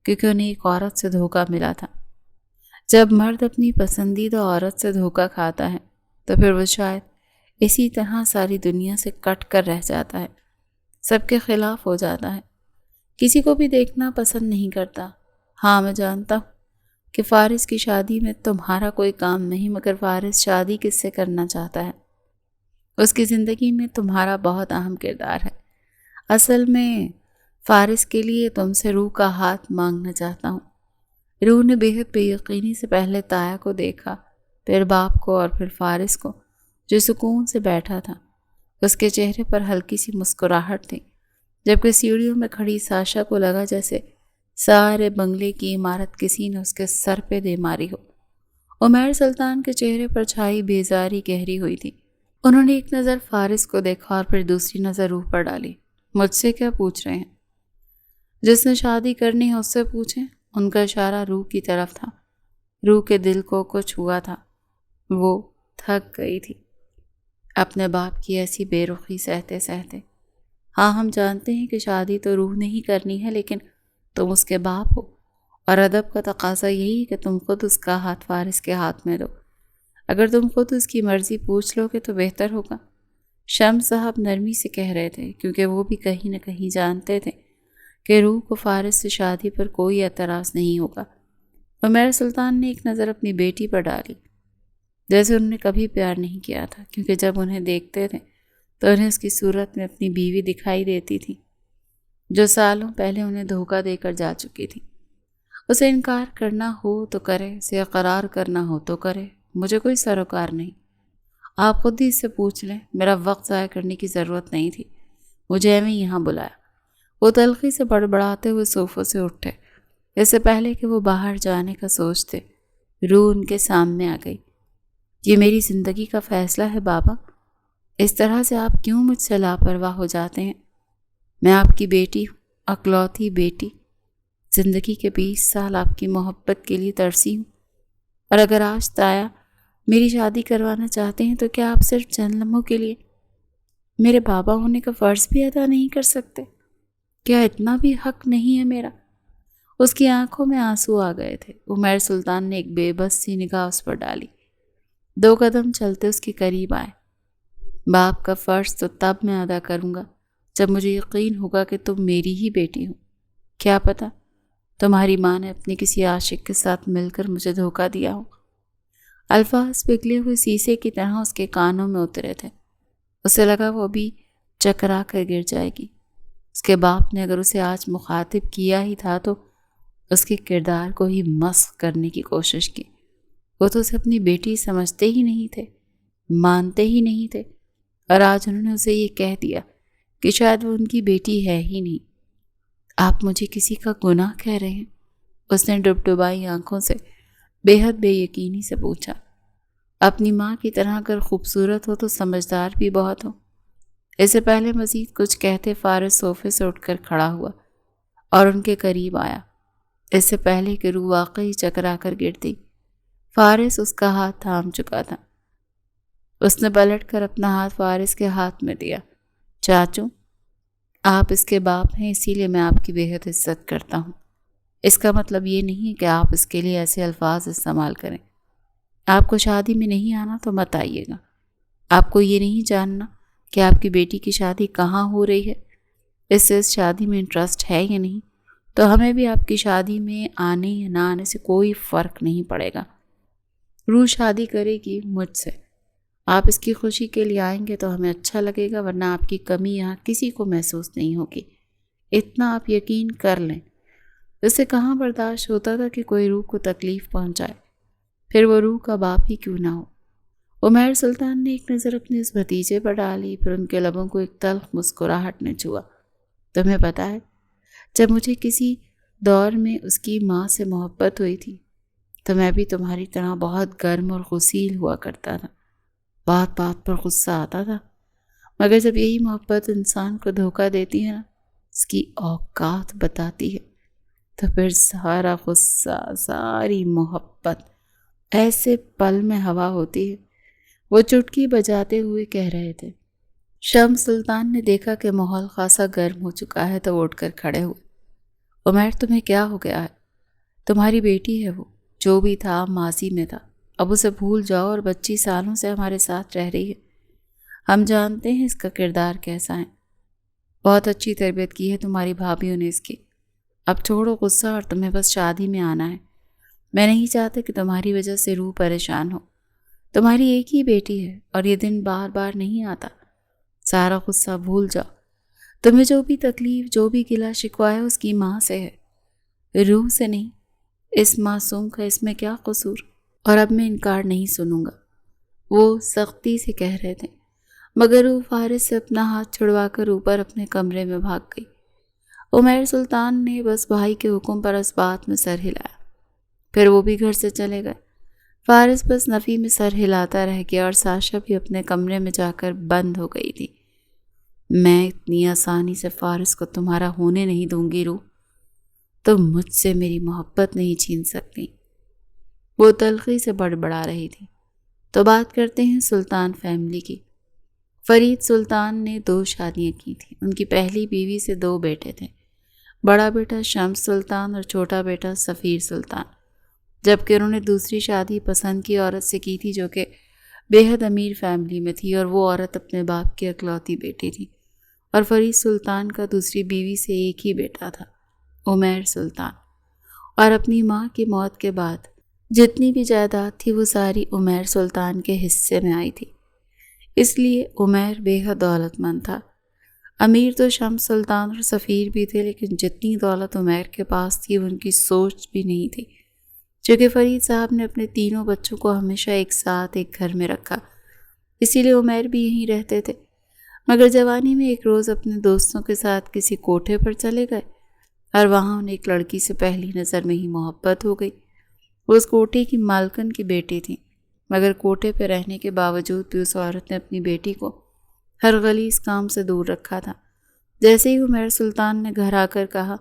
کیونکہ انہیں ایک عورت سے دھوکہ ملا تھا۔ جب مرد اپنی پسندیدہ عورت سے دھوکہ کھاتا ہے تو پھر وہ شاید اسی طرح ساری دنیا سے کٹ کر رہ جاتا ہے، سب کے خلاف ہو جاتا ہے، کسی کو بھی دیکھنا پسند نہیں کرتا۔ ہاں، میں جانتا ہوں کہ فارس کی شادی میں تمہارا کوئی کام نہیں، مگر فارس شادی کس سے کرنا چاہتا ہے؟ اس کی زندگی میں تمہارا بہت اہم کردار ہے۔ اصل میں فارس کے لیے تم سے روح کا ہاتھ مانگنا چاہتا ہوں۔ روح نے بےحد بے یقینی سے پہلے تایا کو دیکھا، پھر باپ کو اور پھر فارس کو، جو سکون سے بیٹھا تھا۔ اس کے چہرے پر ہلکی سی مسکراہٹ تھی، جبکہ سیڑھیوں میں کھڑی ساشا کو لگا جیسے سارے بنگلے کی عمارت کسی نے اس کے سر پہ دے ماری ہو۔ عمیر سلطان کے چہرے پر چھائی بیزاری گہری ہوئی تھی۔ انہوں نے ایک نظر فارس کو دیکھا اور پھر دوسری نظر روح پر ڈالی۔ مجھ سے کیا پوچھ رہے ہیں؟ جس نے شادی کرنی ہے اس سے پوچھیں۔ ان کا اشارہ روح کی طرف تھا۔ روح کے دل کو کچھ ہوا تھا، وہ تھک گئی تھی اپنے باپ کی ایسی بے رخی سہتے سہتے۔ ہاں، ہم جانتے ہیں کہ شادی تو روح نے ہی کرنی ہے، لیکن تم اس کے باپ ہو، اور ادب کا تقاضا یہی ہے کہ تم خود اس کا ہاتھ فارس کے ہاتھ میں دو۔ اگر تم خود اس کی مرضی پوچھ لو گے تو بہتر ہوگا۔ شمس صاحب نرمی سے کہہ رہے تھے، کیونکہ وہ بھی کہیں نہ کہیں جانتے تھے کہ روح کو فارس سے شادی پر کوئی اعتراض نہیں ہوگا۔ عمیر سلطان نے ایک نظر اپنی بیٹی پر ڈالی، جیسے انہوں نے کبھی پیار نہیں کیا تھا، کیونکہ جب انہیں دیکھتے تھے تو انہیں اس کی صورت میں اپنی بیوی دکھائی دیتی تھی، جو سالوں پہلے انہیں دھوکہ دے کر جا چکی تھی۔ اسے انکار کرنا ہو تو کرے، اسے اقرار کرنا ہو تو کرے، مجھے کوئی سروکار نہیں۔ آپ خود ہی اس سے پوچھ لیں، میرا وقت ضائع کرنے کی ضرورت نہیں تھی، مجھے ایویں یہاں بلایا۔ وہ تلخی سے بڑبڑاتے ہوئے صوفوں سے اٹھے۔ اس سے پہلے کہ وہ باہر جانے کا سوچتے، روح ان کے سامنے آ گئی۔ یہ میری زندگی کا فیصلہ ہے بابا، اس طرح سے آپ کیوں مجھ سے لاپرواہ ہو جاتے ہیں؟ میں آپ کی بیٹی ہوں، اکلوتی بیٹی۔ زندگی کے 20 سال آپ کی محبت کے لیے ترسی ہوں، اور اگر آج تایا میری شادی کروانا چاہتے ہیں تو کیا آپ صرف چند لمحوں کے لیے میرے بابا ہونے کا فرض بھی ادا نہیں کر سکتے؟ کیا اتنا بھی حق نہیں ہے میرا؟ اس کی آنکھوں میں آنسو آ گئے تھے۔ عمیر سلطان نے ایک بے بس سی نگاہ اس پر ڈالی، 2 قدم چلتے اس کے قریب آئے۔ باپ کا فرض تو تب میں ادا کروں گا جب مجھے یقین ہوگا کہ تم میری ہی بیٹی ہو۔ کیا پتہ تمہاری ماں نے اپنے کسی عاشق کے ساتھ مل کر مجھے دھوکہ دیا ہو۔ الفاظ پگھلے ہوئے شیشے کی طرح اس کے کانوں میں اترے تھے۔ اسے لگا وہ بھی چکرا کر گر جائے گی۔ اس کے باپ نے اگر اسے آج مخاطب کیا ہی تھا تو اس کے کردار کو ہی مسخ کرنے کی کوشش کی۔ وہ تو اسے اپنی بیٹی سمجھتے ہی نہیں تھے، مانتے ہی نہیں تھے، اور آج انہوں نے اسے یہ کہہ دیا کہ شاید وہ ان کی بیٹی ہے ہی نہیں۔ آپ مجھے کسی کا گناہ کہہ رہے ہیں؟ اس نے ڈبڈبائی آنکھوں سے بے حد بے یقینی سے پوچھا۔ اپنی ماں کی طرح اگر خوبصورت ہو تو سمجھدار بھی بہت ہو۔ اس سے پہلے مزید کچھ کہتے فارس صوفے سے اٹھ کر کھڑا ہوا اور ان کے قریب آیا۔ اس سے پہلے کہ روح واقعی چکرا کر گرتی، فارس اس کا ہاتھ تھام چکا تھا۔ اس نے پلٹ کر اپنا ہاتھ فارس کے ہاتھ میں دیا۔ چاچو، آپ اس کے باپ ہیں، اسی لیے میں آپ کی بے حد عزت کرتا ہوں۔ اس کا مطلب یہ نہیں کہ آپ اس کے لیے ایسے الفاظ استعمال کریں۔ آپ کو شادی میں نہیں آنا تو مت آئیے گا۔ آپ کو یہ نہیں جاننا کہ آپ کی بیٹی کی شادی کہاں ہو رہی ہے، اس سے اس شادی میں انٹرسٹ ہے یا نہیں، تو ہمیں بھی آپ کی شادی میں آنے یا نہ آنے سے کوئی فرق نہیں پڑے گا۔ روح شادی کرے گی مجھ سے۔ آپ اس کی خوشی کے لیے آئیں گے تو ہمیں اچھا لگے گا، ورنہ آپ کی کمی یہاں کسی کو محسوس نہیں ہوگی، اتنا آپ یقین کر لیں۔ اسے کہاں برداشت ہوتا تھا کہ کوئی روح کو تکلیف پہنچائے، پھر وہ روح کا باپ ہی کیوں نہ ہو۔ عمیر سلطان نے ایک نظر اپنے اس بھتیجے پر ڈالی، پھر ان کے لبوں کو ایک تلخ مسکراہٹ نے چھوا۔ تمہیں پتہ ہے، جب مجھے کسی دور میں اس کی ماں سے محبت ہوئی تھی تو میں بھی تمہاری طرح بہت گرم اور غسیل ہوا کرتا تھا، بات بات پر غصہ آتا تھا، مگر جب یہی محبت انسان کو دھوکہ دیتی ہے نا، اس کی اوقات بتاتی ہے، تو پھر سارا غصہ، ساری محبت ایسے پل میں ہوا ہوتی ہے۔ وہ چٹکی بجاتے ہوئے کہہ رہے تھے۔ شمس سلطان نے دیکھا کہ ماحول خاصا گرم ہو چکا ہے تو اٹھ کر کھڑے ہوئے۔ عمیر تمہیں کیا ہو گیا ہے؟ تمہاری بیٹی ہے وہ، جو بھی تھا ماضی میں تھا، اب اسے بھول جاؤ، اور 25 سالوں سے ہمارے ساتھ رہ رہی ہے، ہم جانتے ہیں اس کا کردار کیسا ہے، بہت اچھی تربیت کی ہے تمہاری بھابھیوں نے اس کی، اب چھوڑو غصہ اور تمہیں بس شادی میں آنا ہے۔ میں نہیں چاہتا کہ تمہاری وجہ سے روح پریشان ہو، تمہاری ایک ہی بیٹی ہے اور یہ دن بار بار نہیں آتا، سارا غصہ بھول جاؤ، تمہیں جو بھی تکلیف، جو بھی گلہ شکوہ ہے اس کی ماں سے ہے، روح سے نہیں۔ اس معصوم کا اس میں کیا قصور؟ اور اب میں انکار نہیں سنوں گا، وہ سختی سے کہہ رہے تھے، مگر وہ فارس سے اپنا ہاتھ چھڑوا کر اوپر اپنے کمرے میں بھاگ گئی۔ عمیر سلطان نے بس بھائی کے حکم پر اس بات میں سر ہلایا، پھر وہ بھی گھر سے چلے گئے۔ فارس بس نفی میں سر ہلاتا رہ گیا اور ساشا بھی اپنے کمرے میں جا کر بند ہو گئی تھی۔ میں اتنی آسانی سے فارس کو تمہارا ہونے نہیں دوں گی روح، تم مجھ سے میری محبت نہیں چھین سکتی، وہ تلخی سے بڑبڑا رہی تھی۔ تو بات کرتے ہیں سلطان فیملی کی۔ فرید سلطان نے 2 شادیاں کی تھیں۔ ان کی پہلی بیوی سے 2 بیٹے تھے، بڑا بیٹا شمس سلطان اور چھوٹا بیٹا سفیر سلطان، جبکہ انہوں نے دوسری شادی پسند کی عورت سے کی تھی جو کہ بے حد امیر فیملی میں تھی، اور وہ عورت اپنے باپ کی اکلوتی بیٹی تھی۔ اور فرید سلطان کا دوسری بیوی سے ایک ہی بیٹا تھا، عمیر سلطان، اور اپنی ماں کی موت کے بعد جتنی بھی جائیداد تھی وہ ساری عمیر سلطان کے حصے میں آئی تھی، اس لیے عمیر بے حد دولت مند تھا۔ امیر تو شمس سلطان اور سفیر بھی تھے، لیکن جتنی دولت عمیر کے پاس تھی وہ ان کی سوچ بھی نہیں تھی، چونکہ فرید صاحب نے اپنے تینوں بچوں کو ہمیشہ ایک ساتھ ایک گھر میں رکھا، اسی لیے عمیر بھی یہیں رہتے تھے۔ مگر جوانی میں ایک روز اپنے دوستوں کے ساتھ کسی کوٹھے پر چلے گئے اور وہاں انہیں ایک لڑکی سے پہلی نظر میں ہی محبت ہو گئی۔ وہ اس کوٹھے کی مالکن کی بیٹی تھی، مگر کوٹھے پہ رہنے کے باوجود بھی اس عورت نے اپنی بیٹی کو ہر غلیظ کام سے دور رکھا تھا۔ جیسے ہی عمیر سلطان نے گھر آ کر کہا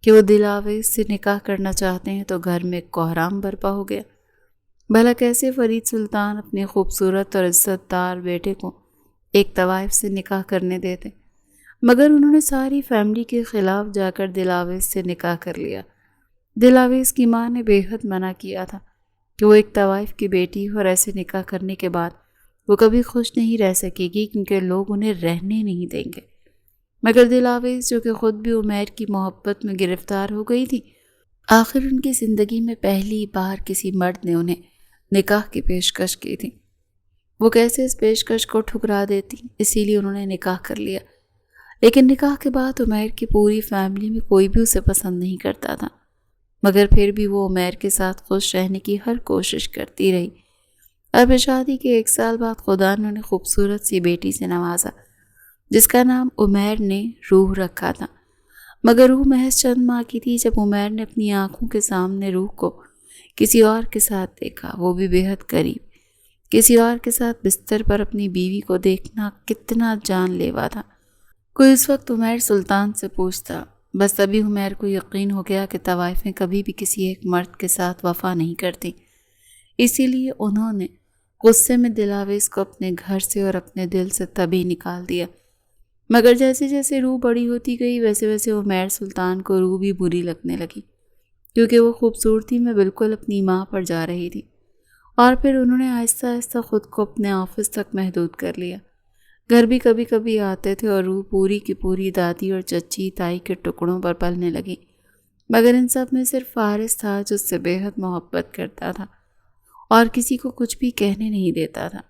کہ وہ دلاویز سے نکاح کرنا چاہتے ہیں تو گھر میں کوہرام برپا ہو گیا۔ بھلا کیسے فرید سلطان اپنے خوبصورت اور عزت دار بیٹے کو ایک طوائف سے نکاح کرنے دیتے، مگر انہوں نے ساری فیملی کے خلاف جا کر دلاویز سے نکاح کر لیا۔ دلاویز کی ماں نے بے حد منع کیا تھا کہ وہ ایک طوائف کی بیٹی ہو، اور ایسے نکاح کرنے کے بعد وہ کبھی خوش نہیں رہ سکے گی کیونکہ لوگ انہیں رہنے نہیں دیں گے۔ مگر دلاویز جو کہ خود بھی عمیر کی محبت میں گرفتار ہو گئی تھی، آخر ان کی زندگی میں پہلی بار کسی مرد نے انہیں نکاح کی پیشکش کی تھی۔ وہ کیسے اس پیشکش کو ٹھکرا دیتی، اسی لیے انہوں نے نکاح کر لیا۔ لیکن نکاح کے بعد عمیر کی پوری فیملی میں کوئی بھی اسے پسند نہیں کرتا تھا، مگر پھر بھی وہ عمیر کے ساتھ خوش رہنے کی ہر کوشش کرتی رہی۔ اور شادی کے 1 سال بعد خدا نے انہیں خوبصورت سی بیٹی سے نوازا جس کا نام عمیر نے روح رکھا تھا۔ مگر روح محض چند ماہ کی تھی جب عمیر نے اپنی آنکھوں کے سامنے روح کو کسی اور کے ساتھ دیکھا، وہ بھی بے حد قریب۔ کسی اور کے ساتھ بستر پر اپنی بیوی کو دیکھنا کتنا جان لیوا تھا۔ کوئی اس وقت عمیر سلطان سے پوچھتا، بس تبھی عمیر کو یقین ہو گیا کہ طوائفیں کبھی بھی کسی ایک مرد کے ساتھ وفا نہیں کرتی، اسی لیے انہوں نے غصے میں دلاویز کو اپنے گھر سے اور اپنے دل سے تبھی نکال دیا۔ مگر جیسے جیسے روح بڑی ہوتی گئی ویسے ویسے عمیر سلطان کو روح بھی بری لگنے لگی، کیونکہ وہ خوبصورتی میں بالکل اپنی ماں پر جا رہی تھی۔ اور پھر انہوں نے آہستہ آہستہ خود کو اپنے آفس تک محدود کر لیا۔ گھر بھی کبھی کبھی آتے تھے اور روح پوری کی پوری دادی اور چچی تائی کے ٹکڑوں پر پلنے لگی، مگر ان سب میں صرف فارس تھا جو اس سے بے حد محبت کرتا تھا اور کسی کو کچھ بھی کہنے نہیں دیتا تھا۔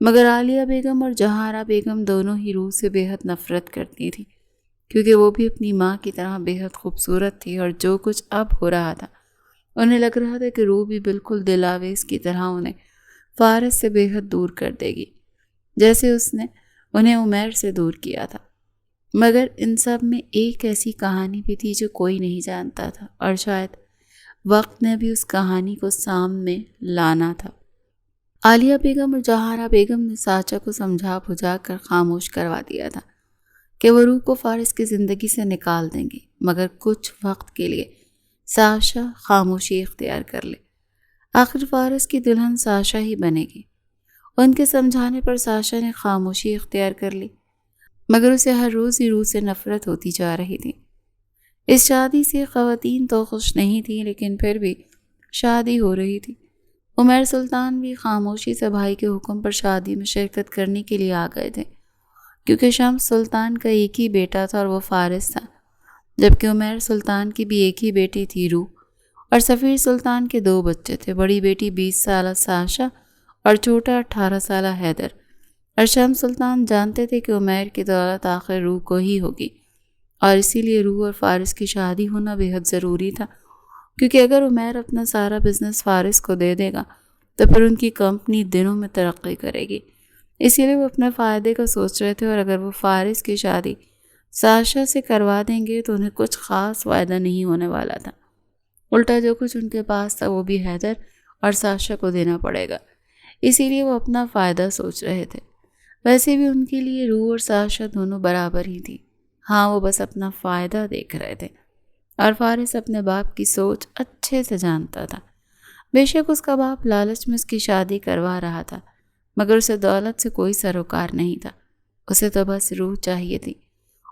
مگر عالیہ بیگم اور جہارہ بیگم دونوں ہی روح سے بے حد نفرت کرتی تھیں، کیونکہ وہ بھی اپنی ماں کی طرح بے حد خوبصورت تھی، اور جو کچھ اب ہو رہا تھا انہیں لگ رہا تھا کہ روح بھی بالکل دل آویز کی طرح انہیں فارس سے بے حد دور کر دے گی، جیسے اس نے انہیں عمیر سے دور کیا تھا۔ مگر ان سب میں ایک ایسی کہانی بھی تھی جو کوئی نہیں جانتا تھا، اور شاید وقت نے بھی اس کہانی کو سامنے لانا تھا۔ عالیہ بیگم اور جوہرہ بیگم نے ساشا کو سمجھا بجھا کر خاموش کروا دیا تھا کہ وہ روح کو فارس کی زندگی سے نکال دیں گے، مگر کچھ وقت کے لیے ساشا خاموشی اختیار کر لے۔ آخر فارس کی دلہن ساشا ہی بنے گی۔ ان کے سمجھانے پر ساشا نے خاموشی اختیار کر لی، مگر اسے ہر روز ہی روح سے نفرت ہوتی جا رہی تھی۔ اس شادی سے خواتین تو خوش نہیں تھیں، لیکن پھر بھی شادی ہو رہی تھی۔ عمیر سلطان بھی خاموشی سے بھائی کے حکم پر شادی میں شرکت کرنے کے لیے آ گئے تھے، کیونکہ شمس سلطان کا ایک ہی بیٹا تھا اور وہ فارس تھا، جبکہ عمیر سلطان کی بھی ایک ہی بیٹی تھی روح، اور سفیر سلطان کے 2 بچے تھے، بڑی بیٹی 20 سالہ ساشا اور چھوٹا 18 سالہ حیدر۔ اور شمس سلطان جانتے تھے کہ عمیر کی دولت آخر روح کو ہی ہوگی، اور اسی لیے روح اور فارس کی شادی ہونا بے حد ضروری تھا، کیونکہ اگر عمیر اپنا سارا بزنس فارس کو دے دے گا تو پھر ان کی کمپنی دنوں میں ترقی کرے گی۔ اسی لیے وہ اپنے فائدے کا سوچ رہے تھے، اور اگر وہ فارس کی شادی ساشا سے کروا دیں گے تو انہیں کچھ خاص فائدہ نہیں ہونے والا تھا، الٹا جو کچھ ان کے پاس تھا وہ بھی حیدر اور ساشا کو دینا پڑے گا۔ اسی لیے وہ اپنا فائدہ سوچ رہے تھے۔ ویسے بھی ان کے لیے روح اور ساشا دونوں برابر ہی تھی، ہاں وہ بس اپنا فائدہ دیکھ رہے تھے، اور فارس اپنے باپ کی سوچ اچھے سے جانتا تھا۔ بے شک اس کا باپ لالچ میں اس کی شادی کروا رہا تھا، مگر اسے دولت سے کوئی سروکار نہیں تھا، اسے تو بس روح چاہیے تھی،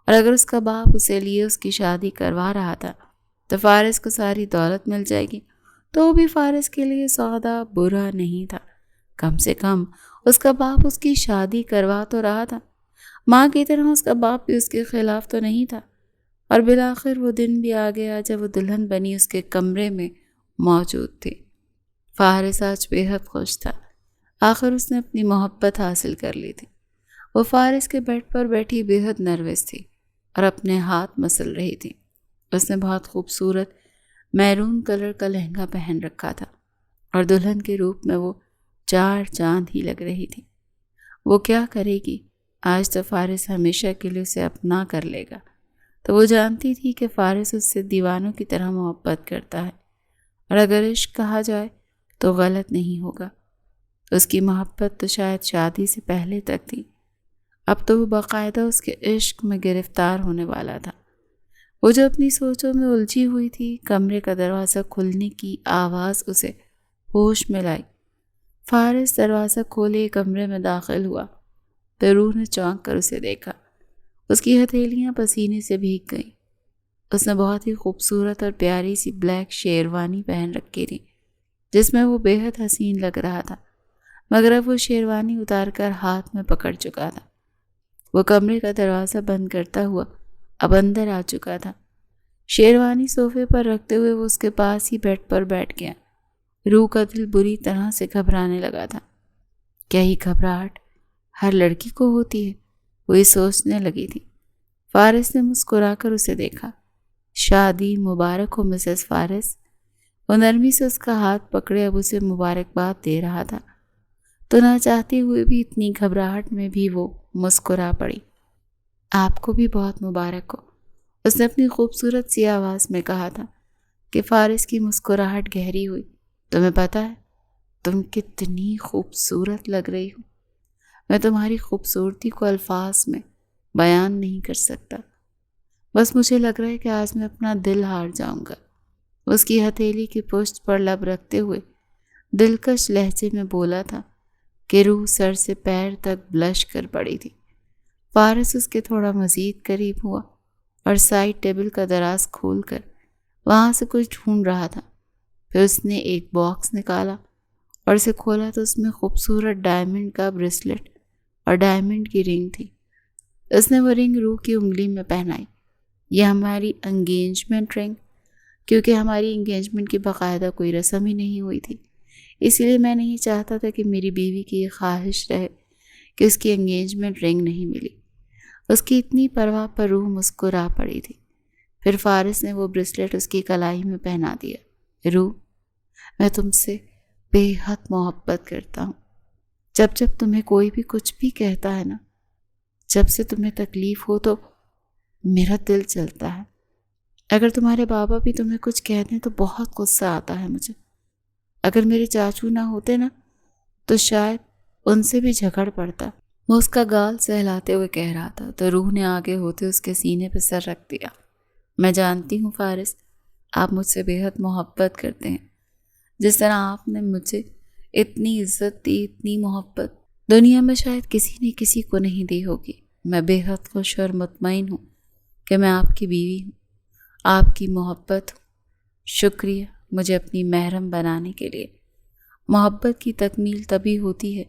اور اگر اس کا باپ اسے لیے اس کی شادی کروا رہا تھا تو فارس کو ساری دولت مل جائے گی، تو وہ بھی فارس کے لیے سودا برا نہیں تھا۔ کم سے کم اس کا باپ اس کی شادی کروا تو رہا تھا، ماں کی طرح اس کا باپ بھی اس کے خلاف تو نہیں تھا۔ اور بالآخر وہ دن بھی آ گیا جب وہ دلہن بنی اس کے کمرے میں موجود تھی۔ فارس آج بے حد خوش تھا، آخر اس نے اپنی محبت حاصل کر لی تھی۔ وہ فارس کے بیڈ پر بیٹھی بے حد نروس تھی اور اپنے ہاتھ مسل رہی تھی۔ اس نے بہت خوبصورت میرون کلر کا لہنگا پہن رکھا تھا، اور دلہن کے روپ میں وہ 4 چاند ہی لگ رہی تھی۔ وہ کیا کرے گی؟ آج تو فارس ہمیشہ کے لیے اسے اپنا کر لے گا۔ تو وہ جانتی تھی کہ فارس اس سے دیوانوں کی طرح محبت کرتا ہے، اور اگر عشق کہا جائے تو غلط نہیں ہوگا۔ اس کی محبت تو شاید شادی سے پہلے تک تھی، اب تو وہ باقاعدہ اس کے عشق میں گرفتار ہونے والا تھا۔ وہ جو اپنی سوچوں میں الجھی ہوئی تھی، کمرے کا دروازہ کھلنے کی آواز اسے ہوش میں لائی۔ فارس دروازہ کھولے کمرے میں داخل ہوا تو روح نے چونک کر اسے دیکھا۔ اس کی ہتھیلیاں پسینے سے بھیگ گئیں۔ اس نے بہت ہی خوبصورت اور پیاری سی بلیک شیروانی پہن رکھی تھی، جس میں وہ بے حد حسین لگ رہا تھا، مگر اب وہ شیروانی اتار کر ہاتھ میں پکڑ چکا تھا۔ وہ کمرے کا دروازہ بند کرتا ہوا اب اندر آ چکا تھا۔ شیروانی صوفے پر رکھتے ہوئے وہ اس کے پاس ہی بیڈ پر بیٹھ گیا۔ روح کا دل بری طرح سے گھبرانے لگا تھا۔ کیا ہی گھبراہٹ ہر لڑکی کو ہوتی ہے، وہ یہ سوچنے لگی تھی۔ فارس نے مسکرا کر اسے دیکھا۔ شادی مبارک ہو مسز فارس۔ وہ نرمی سے اس کا ہاتھ پکڑے اب اسے مبارکباد دے رہا تھا، تو نہ چاہتے ہوئے بھی اتنی گھبراہٹ میں بھی وہ مسکرا پڑی۔ آپ کو بھی بہت مبارک ہو، اس نے اپنی خوبصورت سی آواز میں کہا تھا کہ فارس کی مسکراہٹ گہری ہوئی۔ تمہیں پتہ ہے تم کتنی خوبصورت لگ رہی ہو، میں تمہاری خوبصورتی کو الفاظ میں بیان نہیں کر سکتا، بس مجھے لگ رہا ہے کہ آج میں اپنا دل ہار جاؤں گا۔ اس کی ہتھیلی کی پشت پر لب رکھتے ہوئے دلکش لہجے میں بولا تھا کہ روح سر سے پیر تک بلش کر پڑی تھی۔ فارس اس کے تھوڑا مزید قریب ہوا اور سائڈ ٹیبل کا دراز کھول کر وہاں سے کچھ ڈھونڈ رہا تھا۔ پھر اس نے ایک باکس نکالا اور اسے کھولا تو اس میں خوبصورت ڈائمنڈ کا بریسلٹ اور ڈائمنڈ کی رنگ تھی۔ اس نے وہ رنگ روح کی انگلی میں پہنائی۔ یہ ہماری انگیجمنٹ رنگ، کیونکہ ہماری انگیجمنٹ کی باقاعدہ کوئی رسم ہی نہیں ہوئی تھی، اس لیے میں نہیں چاہتا تھا کہ میری بیوی کی یہ خواہش رہے کہ اس کی انگیجمنٹ رنگ نہیں ملی۔ اس کی اتنی پرواہ پر روح مسکرا پڑی تھی۔ پھر فارس نے وہ بریسلیٹ اس کی کلائی میں پہنا دیا۔ روح، میں تم سے بے حد محبت کرتا ہوں۔ جب جب تمہیں کوئی بھی کچھ بھی کہتا ہے نا، جب سے تمہیں تکلیف ہو تو میرا دل جلتا ہے۔ اگر تمہارے بابا بھی تمہیں کچھ کہہ دیں تو بہت غصہ آتا ہے مجھے۔ اگر میرے چاچو نہ ہوتے نا تو شاید ان سے بھی جھگڑ پڑتا۔ وہ اس کا گال سہلاتے ہوئے کہہ رہا تھا تو روح نے آگے ہوتے اس کے سینے پہ سر رکھ دیا۔ میں جانتی ہوں فارس، آپ مجھ سے بے حد محبت کرتے ہیں۔ جس طرح آپ نے مجھے اتنی عزت دی، اتنی محبت دنیا میں شاید کسی نے کسی کو نہیں دی ہوگی۔ میں بے حد خوش اور مطمئن ہوں کہ میں آپ کی بیوی ہوں، آپ کی محبت ہوں۔ شکریہ مجھے اپنی محرم بنانے کے لیے۔ محبت کی تکمیل تبھی ہوتی ہے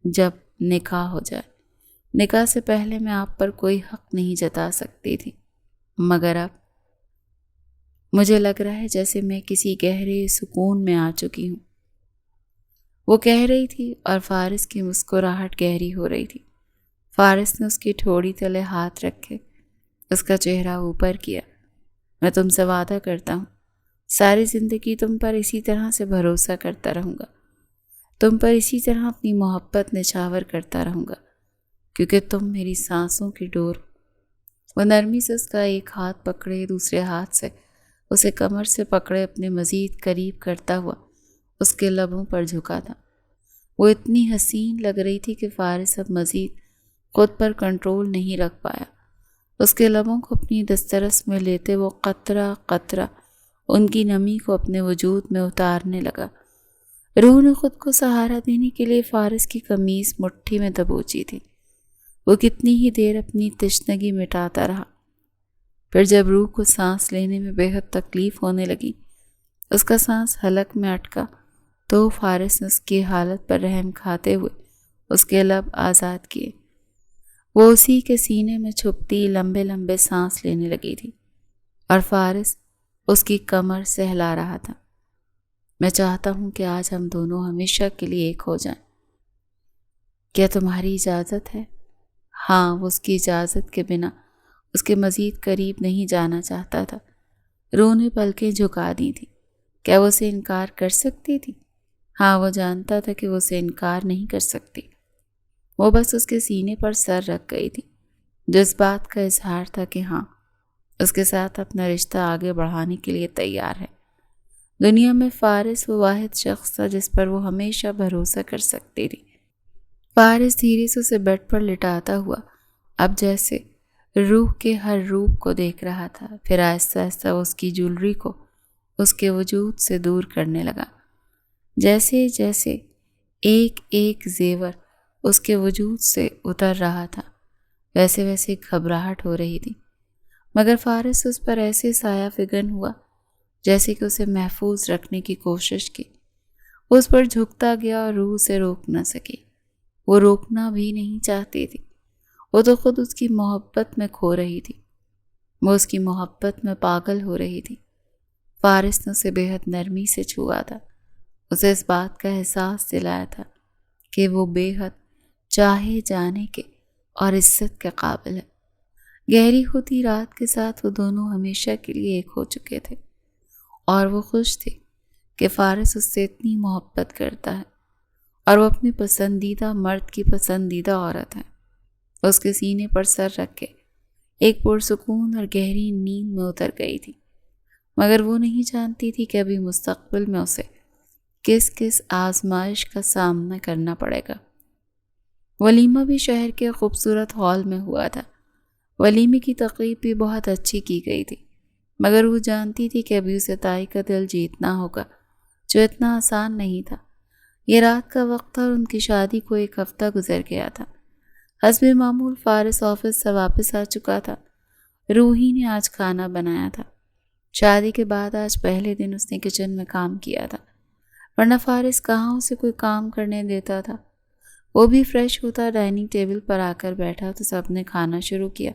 جب نکاح ہو جائے۔ نکاح سے پہلے میں آپ پر کوئی حق نہیں جتا سکتی تھی، مگر اب مجھے لگ رہا ہے جیسے میں کسی گہرے سکون میں آ چکی ہوں۔ وہ کہہ رہی تھی اور فارس کی مسکراہٹ گہری ہو رہی تھی۔ فارس نے اس کی ٹھوڑی تلے ہاتھ رکھے اس کا چہرہ اوپر کیا۔ میں تم سے وعدہ کرتا ہوں ساری زندگی تم پر اسی طرح سے بھروسہ کرتا رہوں گا، تم پر اسی طرح اپنی محبت نچھاور کرتا رہوں گا، کیونکہ تم میری سانسوں کی ڈور۔ وہ نرمی سے اس کا ایک ہاتھ پکڑے، دوسرے ہاتھ سے اسے کمر سے پکڑے اپنے مزید قریب کرتا ہوا اس کے لبوں پر جھکا تھا۔ وہ اتنی حسین لگ رہی تھی کہ فارس اب مزید خود پر کنٹرول نہیں رکھ پایا۔ اس کے لبوں کو اپنی دسترس میں لیتے وہ قطرہ قطرہ ان کی نمی کو اپنے وجود میں اتارنے لگا۔ روح نے خود کو سہارا دینے کے لیے فارس کی قمیض مٹھی میں دبوچی تھی۔ وہ کتنی ہی دیر اپنی تشنگی مٹاتا رہا۔ پھر جب روح کو سانس لینے میں بے حد تکلیف ہونے لگی، اس کا سانس حلق میں اٹکا، تو فارس نے اس کی حالت پر رحم کھاتے ہوئے اس کے لب آزاد کیے۔ وہ اسی کے سینے میں چھپتی لمبے لمبے سانس لینے لگی تھی اور فارس اس کی کمر سہلا رہا تھا۔ میں چاہتا ہوں کہ آج ہم دونوں ہمیشہ کے لیے ایک ہو جائیں۔ کیا تمہاری اجازت ہے؟ ہاں، وہ اس کی اجازت کے بنا اس کے مزید قریب نہیں جانا چاہتا تھا۔ روح نے پلکیں جھکا دی تھی۔ کیا وہ اسے انکار کر سکتی تھی؟ ہاں، وہ جانتا تھا کہ وہ اسے انکار نہیں کر سکتی۔ وہ بس اس کے سینے پر سر رکھ گئی تھی، جو اس بات کا اظہار تھا کہ ہاں، اس کے ساتھ اپنا رشتہ آگے بڑھانے کے لیے تیار ہے۔ دنیا میں فارس وہ واحد شخص تھا جس پر وہ ہمیشہ بھروسہ کر سکتی تھی۔ فارس دھیرے سے اسے بیڈ پر لٹاتا ہوا اب جیسے روح کے ہر روپ کو دیکھ رہا تھا۔ پھر آہستہ آہستہ وہ اس کی جولری کو اس کے وجود سے دور کرنے لگا۔ جیسے جیسے ایک ایک زیور اس کے وجود سے اتر رہا تھا، ویسے ویسے گھبراہٹ ہو رہی تھی، مگر فارس اس پر ایسے سایہ فگن ہوا جیسے کہ اسے محفوظ رکھنے کی کوشش کی۔ اس پر جھکتا گیا اور روح سے روک نہ سکی۔ وہ روکنا بھی نہیں چاہتی تھی، وہ تو خود اس کی محبت میں کھو رہی تھی، وہ اس کی محبت میں پاگل ہو رہی تھی۔ فارس نے اسے بے حد نرمی سے چھوا تھا، اسے اس بات کا احساس دلایا تھا کہ وہ بے حد چاہے جانے کے اور عزت کے قابل ہے۔ گہری ہوتی رات کے ساتھ وہ دونوں ہمیشہ کے لیے ایک ہو چکے تھے، اور وہ خوش تھے کہ فارس اس سے اتنی محبت کرتا ہے اور وہ اپنی پسندیدہ مرد کی پسندیدہ عورت ہے۔ اس کے سینے پر سر رکھ کے ایک پرسکون اور گہری نیند میں اتر گئی تھی، مگر وہ نہیں جانتی تھی کہ ابھی مستقبل میں اسے کس کس آزمائش کا سامنا کرنا پڑے گا۔ ولیمہ بھی شہر کے خوبصورت ہال میں ہوا تھا۔ ولیمے کی تقریب بھی بہت اچھی کی گئی تھی، مگر وہ جانتی تھی کہ ابھی اسے تائی کا دل جیتنا ہوگا، جو اتنا آسان نہیں تھا۔ یہ رات کا وقت تھا اور ان کی شادی کو ایک ہفتہ گزر گیا تھا۔ حسب معمول فارس آفس سے واپس آ چکا تھا۔ روحی نے آج کھانا بنایا تھا۔ شادی کے بعد آج پہلے دن اس نے کچن میں کام کیا تھا، ورنہ فارس کہاں اسے کوئی کام کرنے دیتا تھا۔ وہ بھی فریش ہوتا ڈائننگ ٹیبل پر آ کر بیٹھا تو سب نے کھانا شروع کیا۔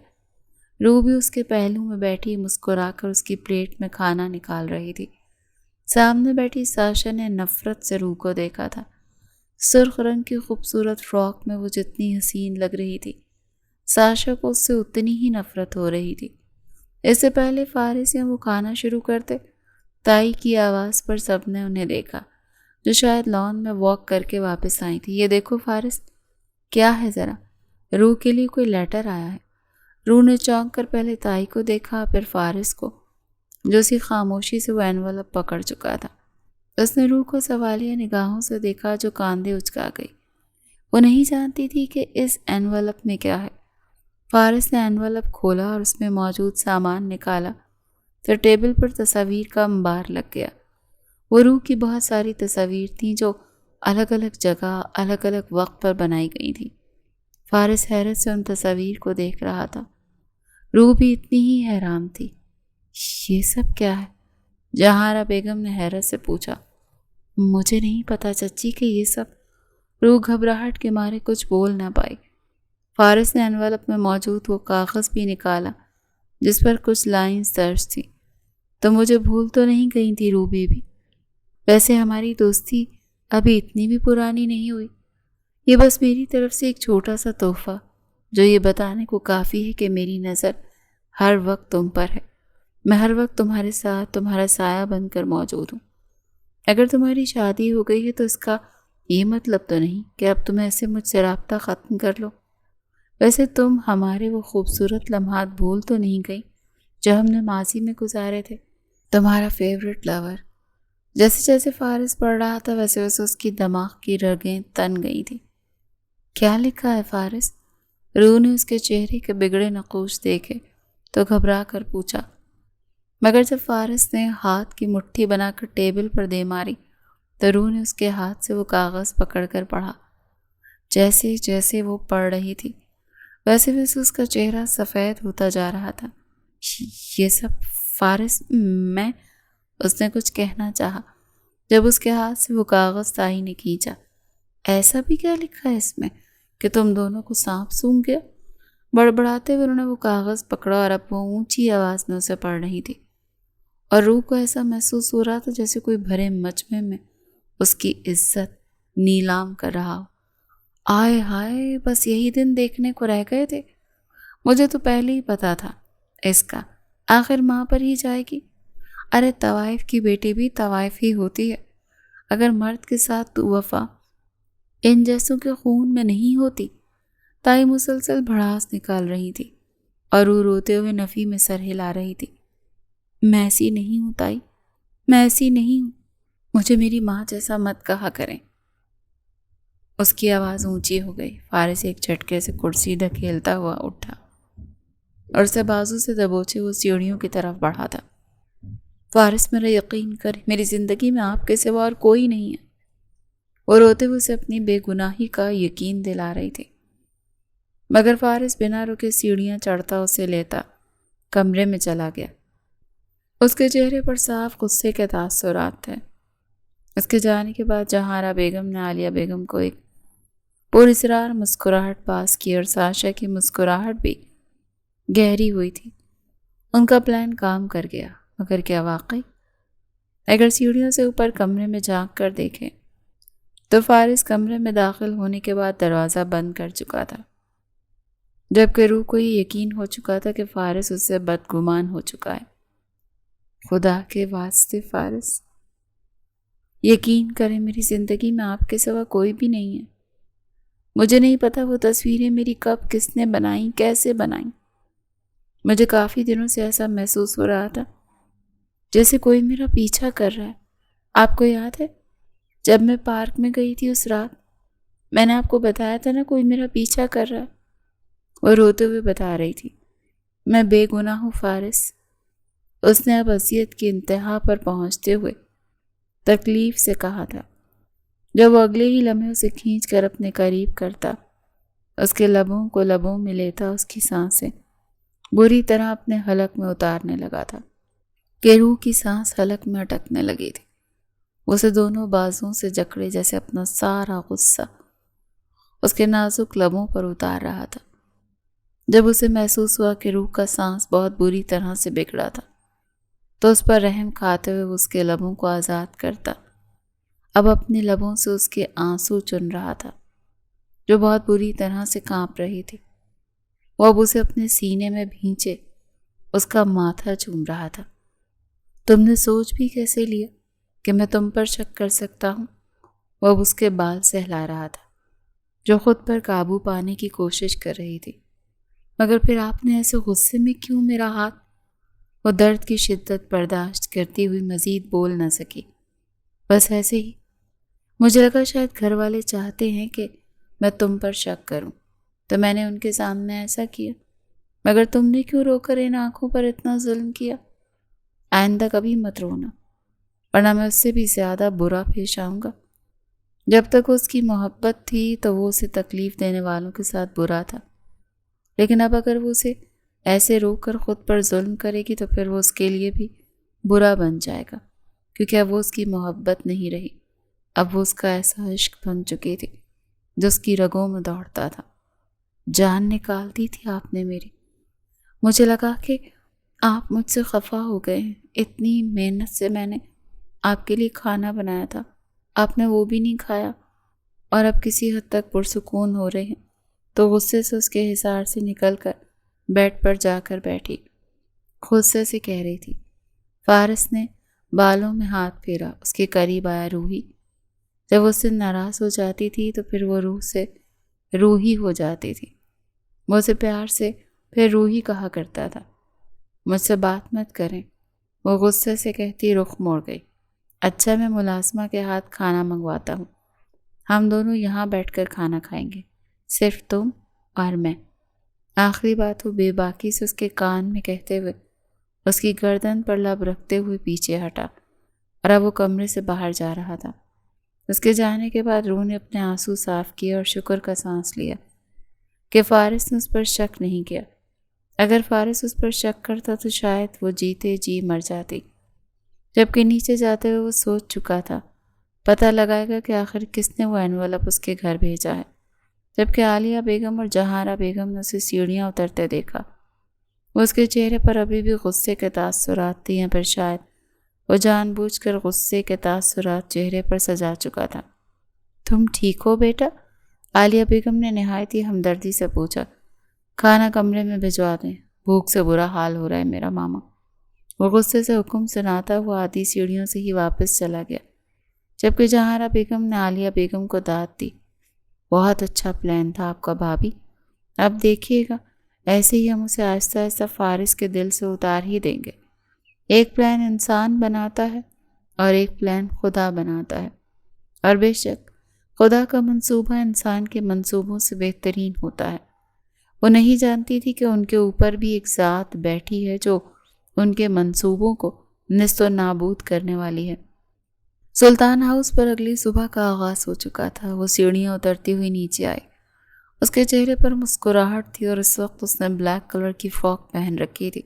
روح بھی اس کے پہلو میں بیٹھی مسکرا کر اس کی پلیٹ میں کھانا نکال رہی تھی۔ سامنے بیٹھی ساشا نے نفرت سے روح کو دیکھا تھا۔ سرخ رنگ کی خوبصورت فراک میں وہ جتنی حسین لگ رہی تھی، ساشا کو اس سے اتنی ہی نفرت ہو رہی تھی۔ اس سے پہلے فارس یا وہ کھانا شروع کرتے، تائی کی آواز پر سب نے انہیں دیکھا، جو شاید لان میں واک کر کے واپس آئی تھی۔ یہ دیکھو فارس، کیا ہے ذرا؟ روح کے لیے کوئی لیٹر آیا ہے۔ روح نے چونک کر پہلے تائی کو دیکھا، پھر فارس کو، جو اسی خاموشی سے وہ اینولپ پکڑ چکا تھا۔ اس نے روح کو سوالیہ نگاہوں سے دیکھا جو کاندھے اچکا گئی۔ وہ نہیں جانتی تھی کہ اس اینولپ میں کیا ہے۔ فارس نے اینولپ کھولا اور اس میں موجود سامان نکالا، پھر ٹیبل پر تصاویر کا انبار لگ گیا۔ وہ روح کی بہت ساری تصاویر تھیں جو الگ الگ جگہ، الگ الگ وقت پر بنائی گئی تھیں۔ فارس حیرت سے ان تصاویر کو دیکھ رہا تھا۔ روح بھی اتنی ہی حیران تھی۔ یہ سب کیا ہے؟ جہارا بیگم نے حیرت سے پوچھا۔ مجھے نہیں پتا چچی کہ یہ سب۔ روح گھبراہٹ کے مارے کچھ بول نہ پائی۔ فارس نے انویلپ میں موجود وہ کاغذ بھی نکالا جس پر کچھ لائنز درج تھیں۔ تو مجھے بھول تو نہیں گئی تھی روح بھی۔ ویسے ہماری دوستی ابھی اتنی بھی پرانی نہیں ہوئی۔ یہ بس میری طرف سے ایک چھوٹا سا تحفہ جو یہ بتانے کو کافی ہے کہ میری نظر ہر وقت تم پر ہے۔ میں ہر وقت تمہارے ساتھ تمہارا سایہ بن کر موجود ہوں۔ اگر تمہاری شادی ہو گئی ہے تو اس کا یہ مطلب تو نہیں کہ اب تم ایسے مجھ سے رابطہ ختم کر لو۔ ویسے تم ہمارے وہ خوبصورت لمحات بھول تو نہیں گئی جو ہم نے ماضی میں گزارے تھے؟ تمہارا فیورٹ لور۔ جیسے جیسے فارس پڑھ رہا تھا ویسے ویسے اس کی دماغ کی رگیں تن گئی تھی۔ کیا لکھا ہے فارس؟ روح نے اس کے چہرے کے بگڑے نقوش دیکھے تو گھبرا کر پوچھا، مگر جب فارس نے ہاتھ کی مٹھی بنا کر ٹیبل پر دے ماری تو روح نے اس کے ہاتھ سے وہ کاغذ پکڑ کر پڑھا۔ جیسے جیسے وہ پڑھ رہی تھی ویسے ویسے اس کا چہرہ سفید ہوتا جا رہا تھا۔ یہ سب فارس، میں، اس نے کچھ کہنا چاہا جب اس کے ہاتھ سے وہ کاغذ تائی نے کھینچا۔ ایسا بھی کیا لکھا ہے اس میں کہ تم دونوں کو سانپ سونگھ گیا؟ بڑبڑاتے ہوئے انہوں نے وہ کاغذ پکڑا اور اب وہ اونچی آواز میں اسے پڑھ رہی تھی، اور روح کو ایسا محسوس ہو رہا تھا جیسے کوئی بھرے مجمع میں اس کی عزت نیلام کر رہا ہو۔ آئے ہائے، بس یہی دن دیکھنے کو رہ گئے تھے۔ مجھے تو پہلے ہی پتا تھا اس کا، آخر ماں پر ہی جائے گی۔ ارے طوائف کی بیٹی بھی طوائف ہی ہوتی ہے۔ اگر مرد کے ساتھ تو وفا ان جیسوں کے خون میں نہیں ہوتی۔ تائی مسلسل بھڑاس نکال رہی تھی اور وہ روتے ہوئے نفی میں سر ہلا رہی تھی۔ میں ایسی نہیں ہوں تائی، میں ایسی نہیں ہوں، مجھے میری ماں جیسا مت کہا کریں۔ اس کی آواز اونچی ہو گئی۔ فارس ایک جھٹکے سے کرسی دھکیلتا ہوا اٹھا اور اسے بازو سے دبوچے وہ سیڑھیوں کی طرف بڑھا تھا۔ فارس، میرا یقین کر، میری زندگی میں آپ کے سوا اور کوئی نہیں ہے۔ وہ روتے ہوئے اسے اپنی بے گناہی کا یقین دلا رہی تھی، مگر فارس بنا رکے سیڑھیاں چڑھتا اسے لیتا کمرے میں چلا گیا۔ اس کے چہرے پر صاف غصے کے تاثرات تھے۔ اس کے جانے کے بعد جہارا بیگم نے عالیہ بیگم کو ایک پراسرار مسکراہٹ پاس کی اور ساشا کی مسکراہٹ بھی گہری ہوئی تھی۔ ان کا پلان کام کر گیا، مگر کیا واقعی؟ اگر سیڑھیوں سے اوپر کمرے میں جھانک کر دیکھیں تو فارس کمرے میں داخل ہونے کے بعد دروازہ بند کر چکا تھا، جبکہ روح کو یہ یقین ہو چکا تھا کہ فارس اس سے بدگمان ہو چکا ہے۔ خدا کے واسطے فارس، یقین کریں میری زندگی میں آپ کے سوا کوئی بھی نہیں ہے۔ مجھے نہیں پتا وہ تصویریں میری کب کس نے بنائیں، کیسے بنائیں۔ مجھے کافی دنوں سے ایسا محسوس ہو رہا تھا جیسے کوئی میرا پیچھا کر رہا ہے۔ آپ کو یاد ہے جب میں پارک میں گئی تھی اس رات، میں نے آپ کو بتایا تھا نا کوئی میرا پیچھا کر رہا ہے۔ وہ روتے ہوئے بتا رہی تھی، میں بے گناہ ہوں فارس۔ اس نے اب اذیت کی انتہا پر پہنچتے ہوئے تکلیف سے کہا تھا۔ جب وہ اگلے ہی لمحے اسے کھینچ کر اپنے قریب کرتا، اس کے لبوں کو لبوں میں لیتا، اس کی سانسیں بری طرح اپنے حلق میں اتارنے لگا تھا کہ روح کی سانس حلق میں اٹکنے لگی تھی۔ اسے دونوں بازوں سے جکڑے جیسے اپنا سارا غصہ اس کے نازک لبوں پر اتار رہا تھا۔ جب اسے محسوس ہوا کہ روح کا سانس بہت بری طرح سے بگڑا تھا تو اس پر رحم کھاتے ہوئے اس کے لبوں کو آزاد کرتا، اب اپنے لبوں سے اس کے آنسو چن رہا تھا جو بہت بری طرح سے کانپ رہی تھی۔ وہ اب اسے اپنے سینے میں بھینچے اس کا ماتھا چوم رہا تھا۔ تم نے سوچ بھی کیسے لیا کہ میں تم پر شک کر سکتا ہوں؟ وہ اب اس کے بال سہلا رہا تھا جو خود پر قابو پانے کی کوشش کر رہی تھی۔ مگر پھر آپ نے ایسے غصے میں کیوں میرا ہاتھ؟ وہ درد کی شدت برداشت کرتی ہوئی مزید بول نہ سکی۔ بس ایسے ہی مجھے لگا شاید گھر والے چاہتے ہیں کہ میں تم پر شک کروں، تو میں نے ان کے سامنے ایسا کیا۔ مگر تم نے کیوں رو کر ان آنکھوں پر اتنا ظلم کیا؟ آئندہ کبھی مت رونا، ورنہ میں اس سے بھی زیادہ برا پیش آؤں گا۔ جب تک اس کی محبت تھی تو وہ اسے تکلیف دینے والوں کے ساتھ برا تھا، لیکن اب اگر وہ اسے ایسے رو کر خود پر ظلم کرے گی تو پھر وہ اس کے لیے بھی برا بن جائے گا، کیونکہ اب وہ اس کی محبت نہیں رہی، اب وہ اس کا ایسا عشق بن چکی تھی جو اس کی رگوں میں دوڑتا تھا۔ جان نکال دی تھی آپ نے میری۔ مجھے لگا کہ آپ مجھ سے خفا ہو گئے ہیں۔ اتنی محنت سے میں نے آپ کے لیے کھانا بنایا تھا، آپ نے وہ بھی نہیں کھایا، اور اب کسی حد تک پرسکون ہو رہے ہیں تو غصے سے اس کے حصار سے نکل کر بیڈ پر جا کر بیٹھی، غصے سے کہہ رہی تھی۔ فارس نے بالوں میں ہاتھ پھیرا، اس کے قریب آیا۔ روحی، جب وہ اس سے ناراض ہو جاتی تھی تو پھر وہ روح سے روحی ہو جاتی تھی۔ وہ اسے پیار سے پھر روحی کہا کرتا تھا۔ مجھ سے بات مت کریں، وہ غصے سے کہتی رخ موڑ گئی۔ اچھا، میں ملازمہ کے ہاتھ کھانا منگواتا ہوں، ہم دونوں یہاں بیٹھ کر کھانا کھائیں گے، صرف تم اور میں۔ آخری بات وہ بے باکی سے اس کے کان میں کہتے ہوئے اس کی گردن پر لب رکھتے ہوئے پیچھے ہٹا، اور اب وہ کمرے سے باہر جا رہا تھا۔ اس کے جانے کے بعد روح نے اپنے آنسو صاف کیے اور شکر کا سانس لیا کہ فارس نے اس پر شک نہیں کیا۔ اگر فارس اس پر شک کرتا تو شاید وہ جیتے جی مر جاتی، جبکہ نیچے جاتے ہوئے وہ سوچ چکا تھا، پتہ لگائے گا کہ آخر کس نے وہ انویلپ اس کے گھر بھیجا ہے۔ جبکہ عالیہ بیگم اور جہارہ بیگم نے اسے سیڑھیاں اترتے دیکھا، وہ اس کے چہرے پر ابھی بھی غصے کے تاثرات تھے، یا پھر شاید وہ جان بوجھ کر غصے کے تاثرات چہرے پر سجا چکا تھا۔ تم ٹھیک ہو بیٹا؟ عالیہ بیگم نے نہایت ہی ہمدردی سے پوچھا۔ کھانا کمرے میں بھجوا دیں، بھوک سے برا حال ہو رہا ہے میرا ماما۔ وہ غصے سے حکم سناتا ہوا آدھی سیڑھیوں سے ہی واپس چلا گیا، جبکہ جہارہ بیگم نے عالیہ بیگم کو داد دی۔ بہت اچھا پلان تھا آپ کا بھابھی، اب دیکھیے گا ایسے ہی ہم اسے آہستہ آہستہ فارس کے دل سے اتار ہی دیں گے۔ ایک پلان انسان بناتا ہے اور ایک پلان خدا بناتا ہے، اور بے شک خدا کا منصوبہ انسان کے منصوبوں سے بہترین ہوتا ہے۔ وہ نہیں جانتی تھی کہ ان کے اوپر بھی ایک ذات بیٹھی ہے جو ان کے منصوبوں کو نیست و نابود کرنے والی ہے۔ سلطان ہاؤس پر اگلی صبح کا آغاز ہو چکا تھا۔ وہ سیڑھیاں اترتی ہوئی نیچے آئی، اس کے چہرے پر مسکراہٹ تھی، اور اس وقت اس نے بلیک کلر کی فراک پہن رکھی تھی،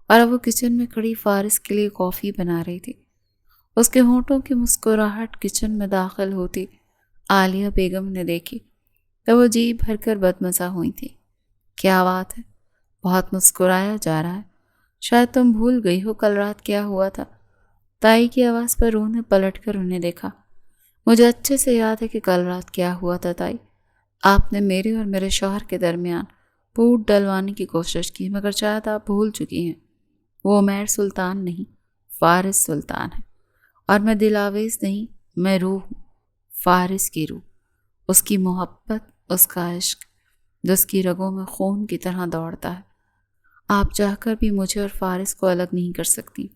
اور اب وہ کچن میں کھڑی فارس کے لیے کافی بنا رہی تھی۔ اس کے ہونٹوں کی مسکراہٹ کچن میں داخل ہوتی عالیہ بیگم نے دیکھی تو وہ جی بھر کر بدمزہ ہوئی تھی۔ کیا بات ہے، بہت مسکرایا جا رہا ہے، شاید تم بھول گئی ہو کل رات کیا ہوا تھا۔ تائی کی آواز پر روح نے پلٹ کر انہیں دیکھا۔ مجھے اچھے سے یاد ہے کہ کل رات کیا ہوا تھا تائی۔ آپ نے میرے اور میرے شوہر کے درمیان پھوٹ ڈلوانے کی کوشش کی، مگر شاید آپ بھول چکی ہیں، وہ عمیر سلطان نہیں، فارس سلطان ہے، اور میں دلاویز نہیں، میں روح ہوں، فارس کی روح، اس کی محبت، اس کا عشق جو اس کی رگوں میں خون کی طرح دوڑتا ہے۔ آپ چاہ کر بھی مجھے اور فارس کو الگ نہیں کر سکتی،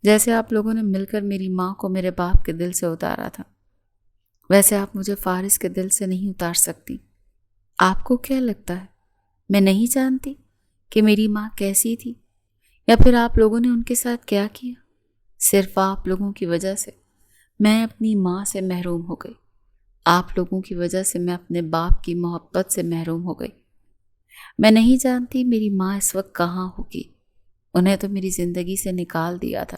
جیسے آپ لوگوں نے مل کر میری ماں کو میرے باپ کے دل سے اتارا تھا، ویسے آپ مجھے فارس کے دل سے نہیں اتار سکتی۔ آپ کو کیا لگتا ہے میں نہیں جانتی کہ میری ماں کیسی تھی، یا پھر آپ لوگوں نے ان کے ساتھ کیا کیا؟ صرف آپ لوگوں کی وجہ سے میں اپنی ماں سے محروم ہو گئی، آپ لوگوں کی وجہ سے میں اپنے باپ کی محبت سے محروم ہو گئی۔ میں نہیں جانتی میری ماں اس وقت کہاں ہوگی، انہیں تو میری زندگی سے نکال دیا تھا،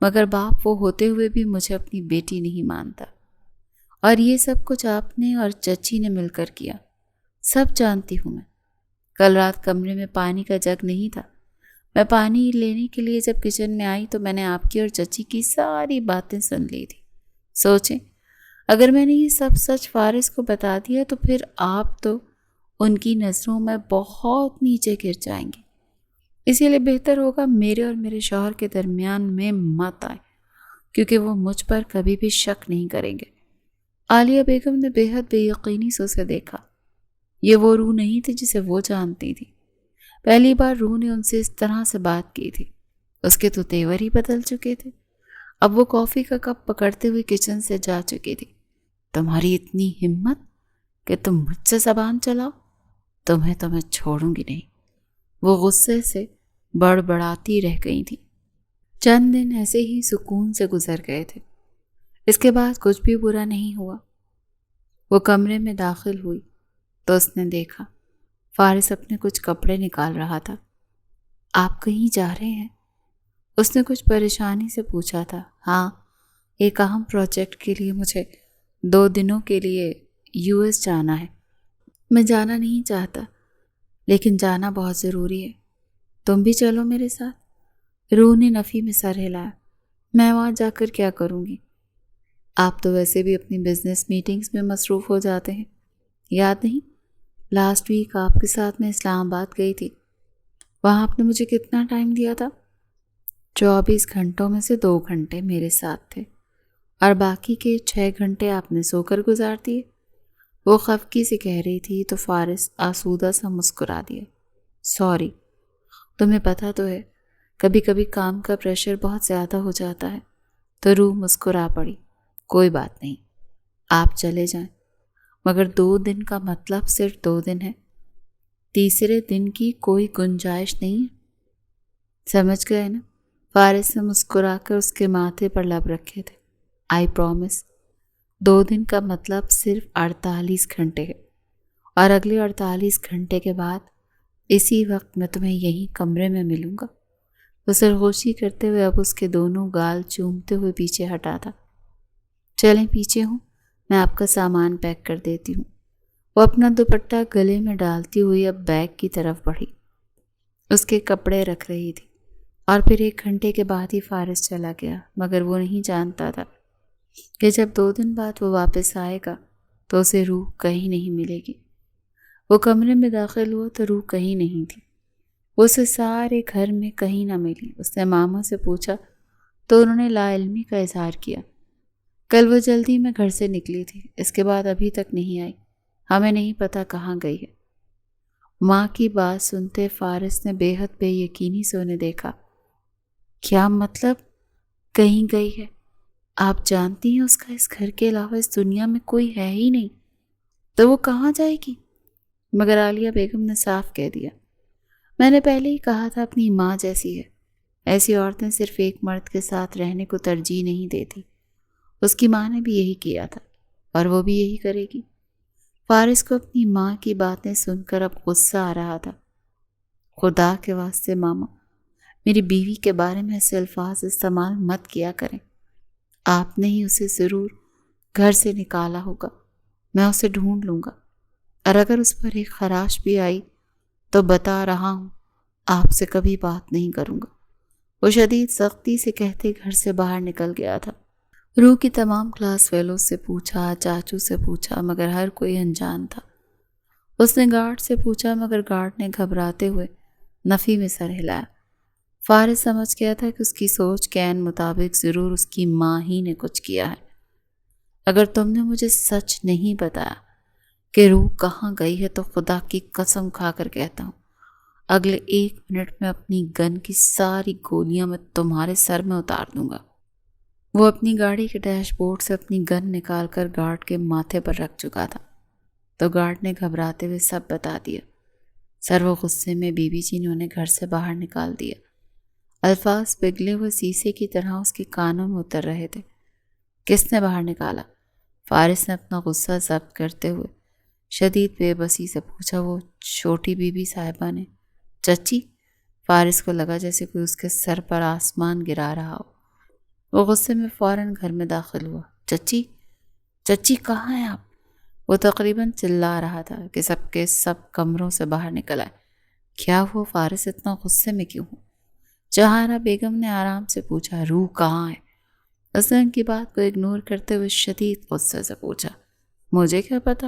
مگر باپ وہ ہوتے ہوئے بھی مجھے اپنی بیٹی نہیں مانتا، اور یہ سب کچھ آپ نے اور چچی نے مل کر کیا، سب جانتی ہوں میں۔ کل رات کمرے میں پانی کا جگ نہیں تھا، میں پانی لینے کے لیے جب کچن میں آئی تو میں نے آپ کی اور چچی کی ساری باتیں سن لی تھی۔ سوچیں، اگر میں نے یہ سب سچ فارس کو بتا دیا تو پھر آپ تو ان کی نظروں میں بہت نیچے گر جائیں گی۔ اسی لیے بہتر ہوگا میرے اور میرے شوہر کے درمیان میں مت آئے، کیونکہ وہ مجھ پر کبھی بھی شک نہیں کریں گے۔ عالیہ بیگم نے بے حد بے یقینی سے اسے دیکھا۔ یہ وہ روح نہیں تھی جسے وہ جانتی تھی۔ پہلی بار روح نے ان سے اس طرح سے بات کی تھی۔ اس کے تو تیور ہی بدل چکے تھے۔ اب وہ کافی کا کپ پکڑتے ہوئے کچن سے جا چکی تھی۔ تمہاری اتنی ہمت کہ تم مجھ سے زبان چلاؤ؟ تمہیں تو میں چھوڑوں گی نہیں۔ وہ غصے سے بڑبڑاتی رہ گئی تھی۔ چند دن ایسے ہی سکون سے گزر گئے تھے۔ اس کے بعد کچھ بھی برا نہیں ہوا۔ وہ کمرے میں داخل ہوئی تو اس نے دیکھا فارس اپنے کچھ کپڑے نکال رہا تھا۔ آپ کہیں جا رہے ہیں؟ اس نے کچھ پریشانی سے پوچھا تھا۔ ہاں، ایک اہم پروجیکٹ کے لیے مجھے 2 دنوں کے لیے US جانا ہے۔ میں جانا نہیں چاہتا، لیکن جانا بہت ضروری ہے۔ تم بھی چلو میرے ساتھ۔ روح نے نفی میں سر ہلایا۔ میں وہاں جا کر کیا کروں گی؟ آپ تو ویسے بھی اپنی بزنس میٹنگز میں مصروف ہو جاتے ہیں۔ یاد نہیں، لاسٹ ویک آپ کے ساتھ میں اسلام آباد گئی تھی۔ وہاں آپ نے مجھے کتنا ٹائم دیا تھا؟ 24 گھنٹوں میں سے 2 گھنٹے میرے ساتھ تھے، اور باقی کے 6 گھنٹے آپ نے سو کر گزار دیے۔ وہ خفگی سے کہہ رہی تھی تو فارس آسودہ سا مسکرا دیا۔ سوری، تمہیں پتہ تو ہے کبھی کبھی کام کا پریشر بہت زیادہ ہو جاتا ہے۔ تو روح مسکرا پڑی۔ کوئی بات نہیں، آپ چلے جائیں، مگر 2 دن کا مطلب صرف 2 دن ہے۔ تیسرے دن کی کوئی گنجائش نہیں ہے۔ سمجھ گئے نا؟ فارس نے مسکرا کر اس کے ماتھے پر لب رکھے تھے۔ آئی پرومس، 2 دن کا مطلب صرف 48 گھنٹے ہے، اور اگلے 48 گھنٹے کے بعد اسی وقت میں تمہیں یہیں کمرے میں ملوں گا۔ وہ سرگوشی کرتے ہوئے اب اس کے دونوں گال چومتے ہوئے پیچھے ہٹا تھا۔ چلیں پیچھے ہوں، میں آپ کا سامان پیک کر دیتی ہوں۔ وہ اپنا دوپٹہ گلے میں ڈالتی ہوئی اب بیگ کی طرف بڑھی۔ اس کے کپڑے رکھ رہی تھی، اور پھر 1 گھنٹے کے بعد ہی فارس چلا گیا، مگر وہ نہیں جانتا تھا کہ جب 2 دن بعد وہ واپس آئے گا تو اسے روح کہیں نہیں ملے گی۔ وہ کمرے میں داخل ہوا تو روح کہیں نہیں تھی۔ وہ اسے سارے گھر میں کہیں نہ ملی۔ اس نے ماما سے پوچھا تو انہوں نے لا علمی کا اظہار کیا۔ کل وہ جلدی میں گھر سے نکلی تھی، اس کے بعد ابھی تک نہیں آئی۔ ہمیں نہیں پتا کہاں گئی ہے۔ ماں کی بات سنتے فارس نے بے حد بے یقینی سے انہیں دیکھا۔ کیا مطلب کہیں گئی ہے؟ آپ جانتی ہیں اس کا اس گھر کے علاوہ اس دنیا میں کوئی ہے ہی نہیں، تو وہ کہاں جائے گی؟ مگر عالیہ بیگم نے صاف کہہ دیا، میں نے پہلے ہی کہا تھا اپنی ماں جیسی ہے۔ ایسی عورتیں صرف ایک مرد کے ساتھ رہنے کو ترجیح نہیں دیتی۔ اس کی ماں نے بھی یہی کیا تھا، اور وہ بھی یہی کرے گی۔ فارس کو اپنی ماں کی باتیں سن کر اب غصہ آ رہا تھا۔ خدا کے واسطے ماما، میری بیوی کے بارے میں ایسے الفاظ استعمال مت کیا کریں۔ آپ نے ہی اسے ضرور گھر سے نکالا ہوگا۔ میں اسے ڈھونڈ لوں گا، اور اگر اس پر ایک خراش بھی آئی تو بتا رہا ہوں آپ سے کبھی بات نہیں کروں گا۔ وہ شدید سختی سے کہتے گھر سے باہر نکل گیا تھا۔ روح کی تمام کلاس فیلو سے پوچھا، چاچو سے پوچھا، مگر ہر کوئی انجان تھا۔ اس نے گارڈ سے پوچھا، مگر گارڈ نے گھبراتے ہوئے نفی میں سر ہلایا۔ فارس سمجھ گیا تھا کہ اس کی سوچ کے عین مطابق ضرور اس کی ماں ہی نے کچھ کیا ہے۔ اگر تم نے مجھے سچ نہیں بتایا کہ روح کہاں گئی ہے تو خدا کی قسم کھا کر کہتا ہوں اگلے 1 منٹ میں اپنی گن کی ساری گولیاں میں تمہارے سر میں اتار دوں گا۔ وہ اپنی گاڑی کے ڈیش بورڈ سے اپنی گن نکال کر گارڈ کے ماتھے پر رکھ چکا تھا، تو گارڈ نے گھبراتے ہوئے سب بتا دیا۔ سر وہ غصے میں بی بی جی نے انہیں گھر سے باہر نکال دیا۔ الفاظ پگھلے ہوئے شیشے کی طرح اس کے کانوں میں اتر رہے تھے۔ کس نے باہر نکالا؟ فارس نے اپنا غصہ ضبط کرتے ہوئے شدید بے بسی سے پوچھا۔ وہ چھوٹی بی بی صاحبہ نے۔ چچی؟ فارس کو لگا جیسے کوئی اس کے سر پر آسمان گرا رہا ہو۔ وہ غصے میں فوراً گھر میں داخل ہوا۔ چچی؟ چچی کہاں ہیں آپ؟ وہ تقریباً چلا رہا تھا کہ سب کے سب کمروں سے باہر نکل آئے۔ کیا ہوا فارس، اتنا غصے میں کیوں ہوں؟ جہانہ بیگم نے آرام سے پوچھا۔ روح کہاں ہے؟ اس نے ان کی بات کو اگنور کرتے ہوئے شدید غصے سے پوچھا۔ مجھے کیا پتا؟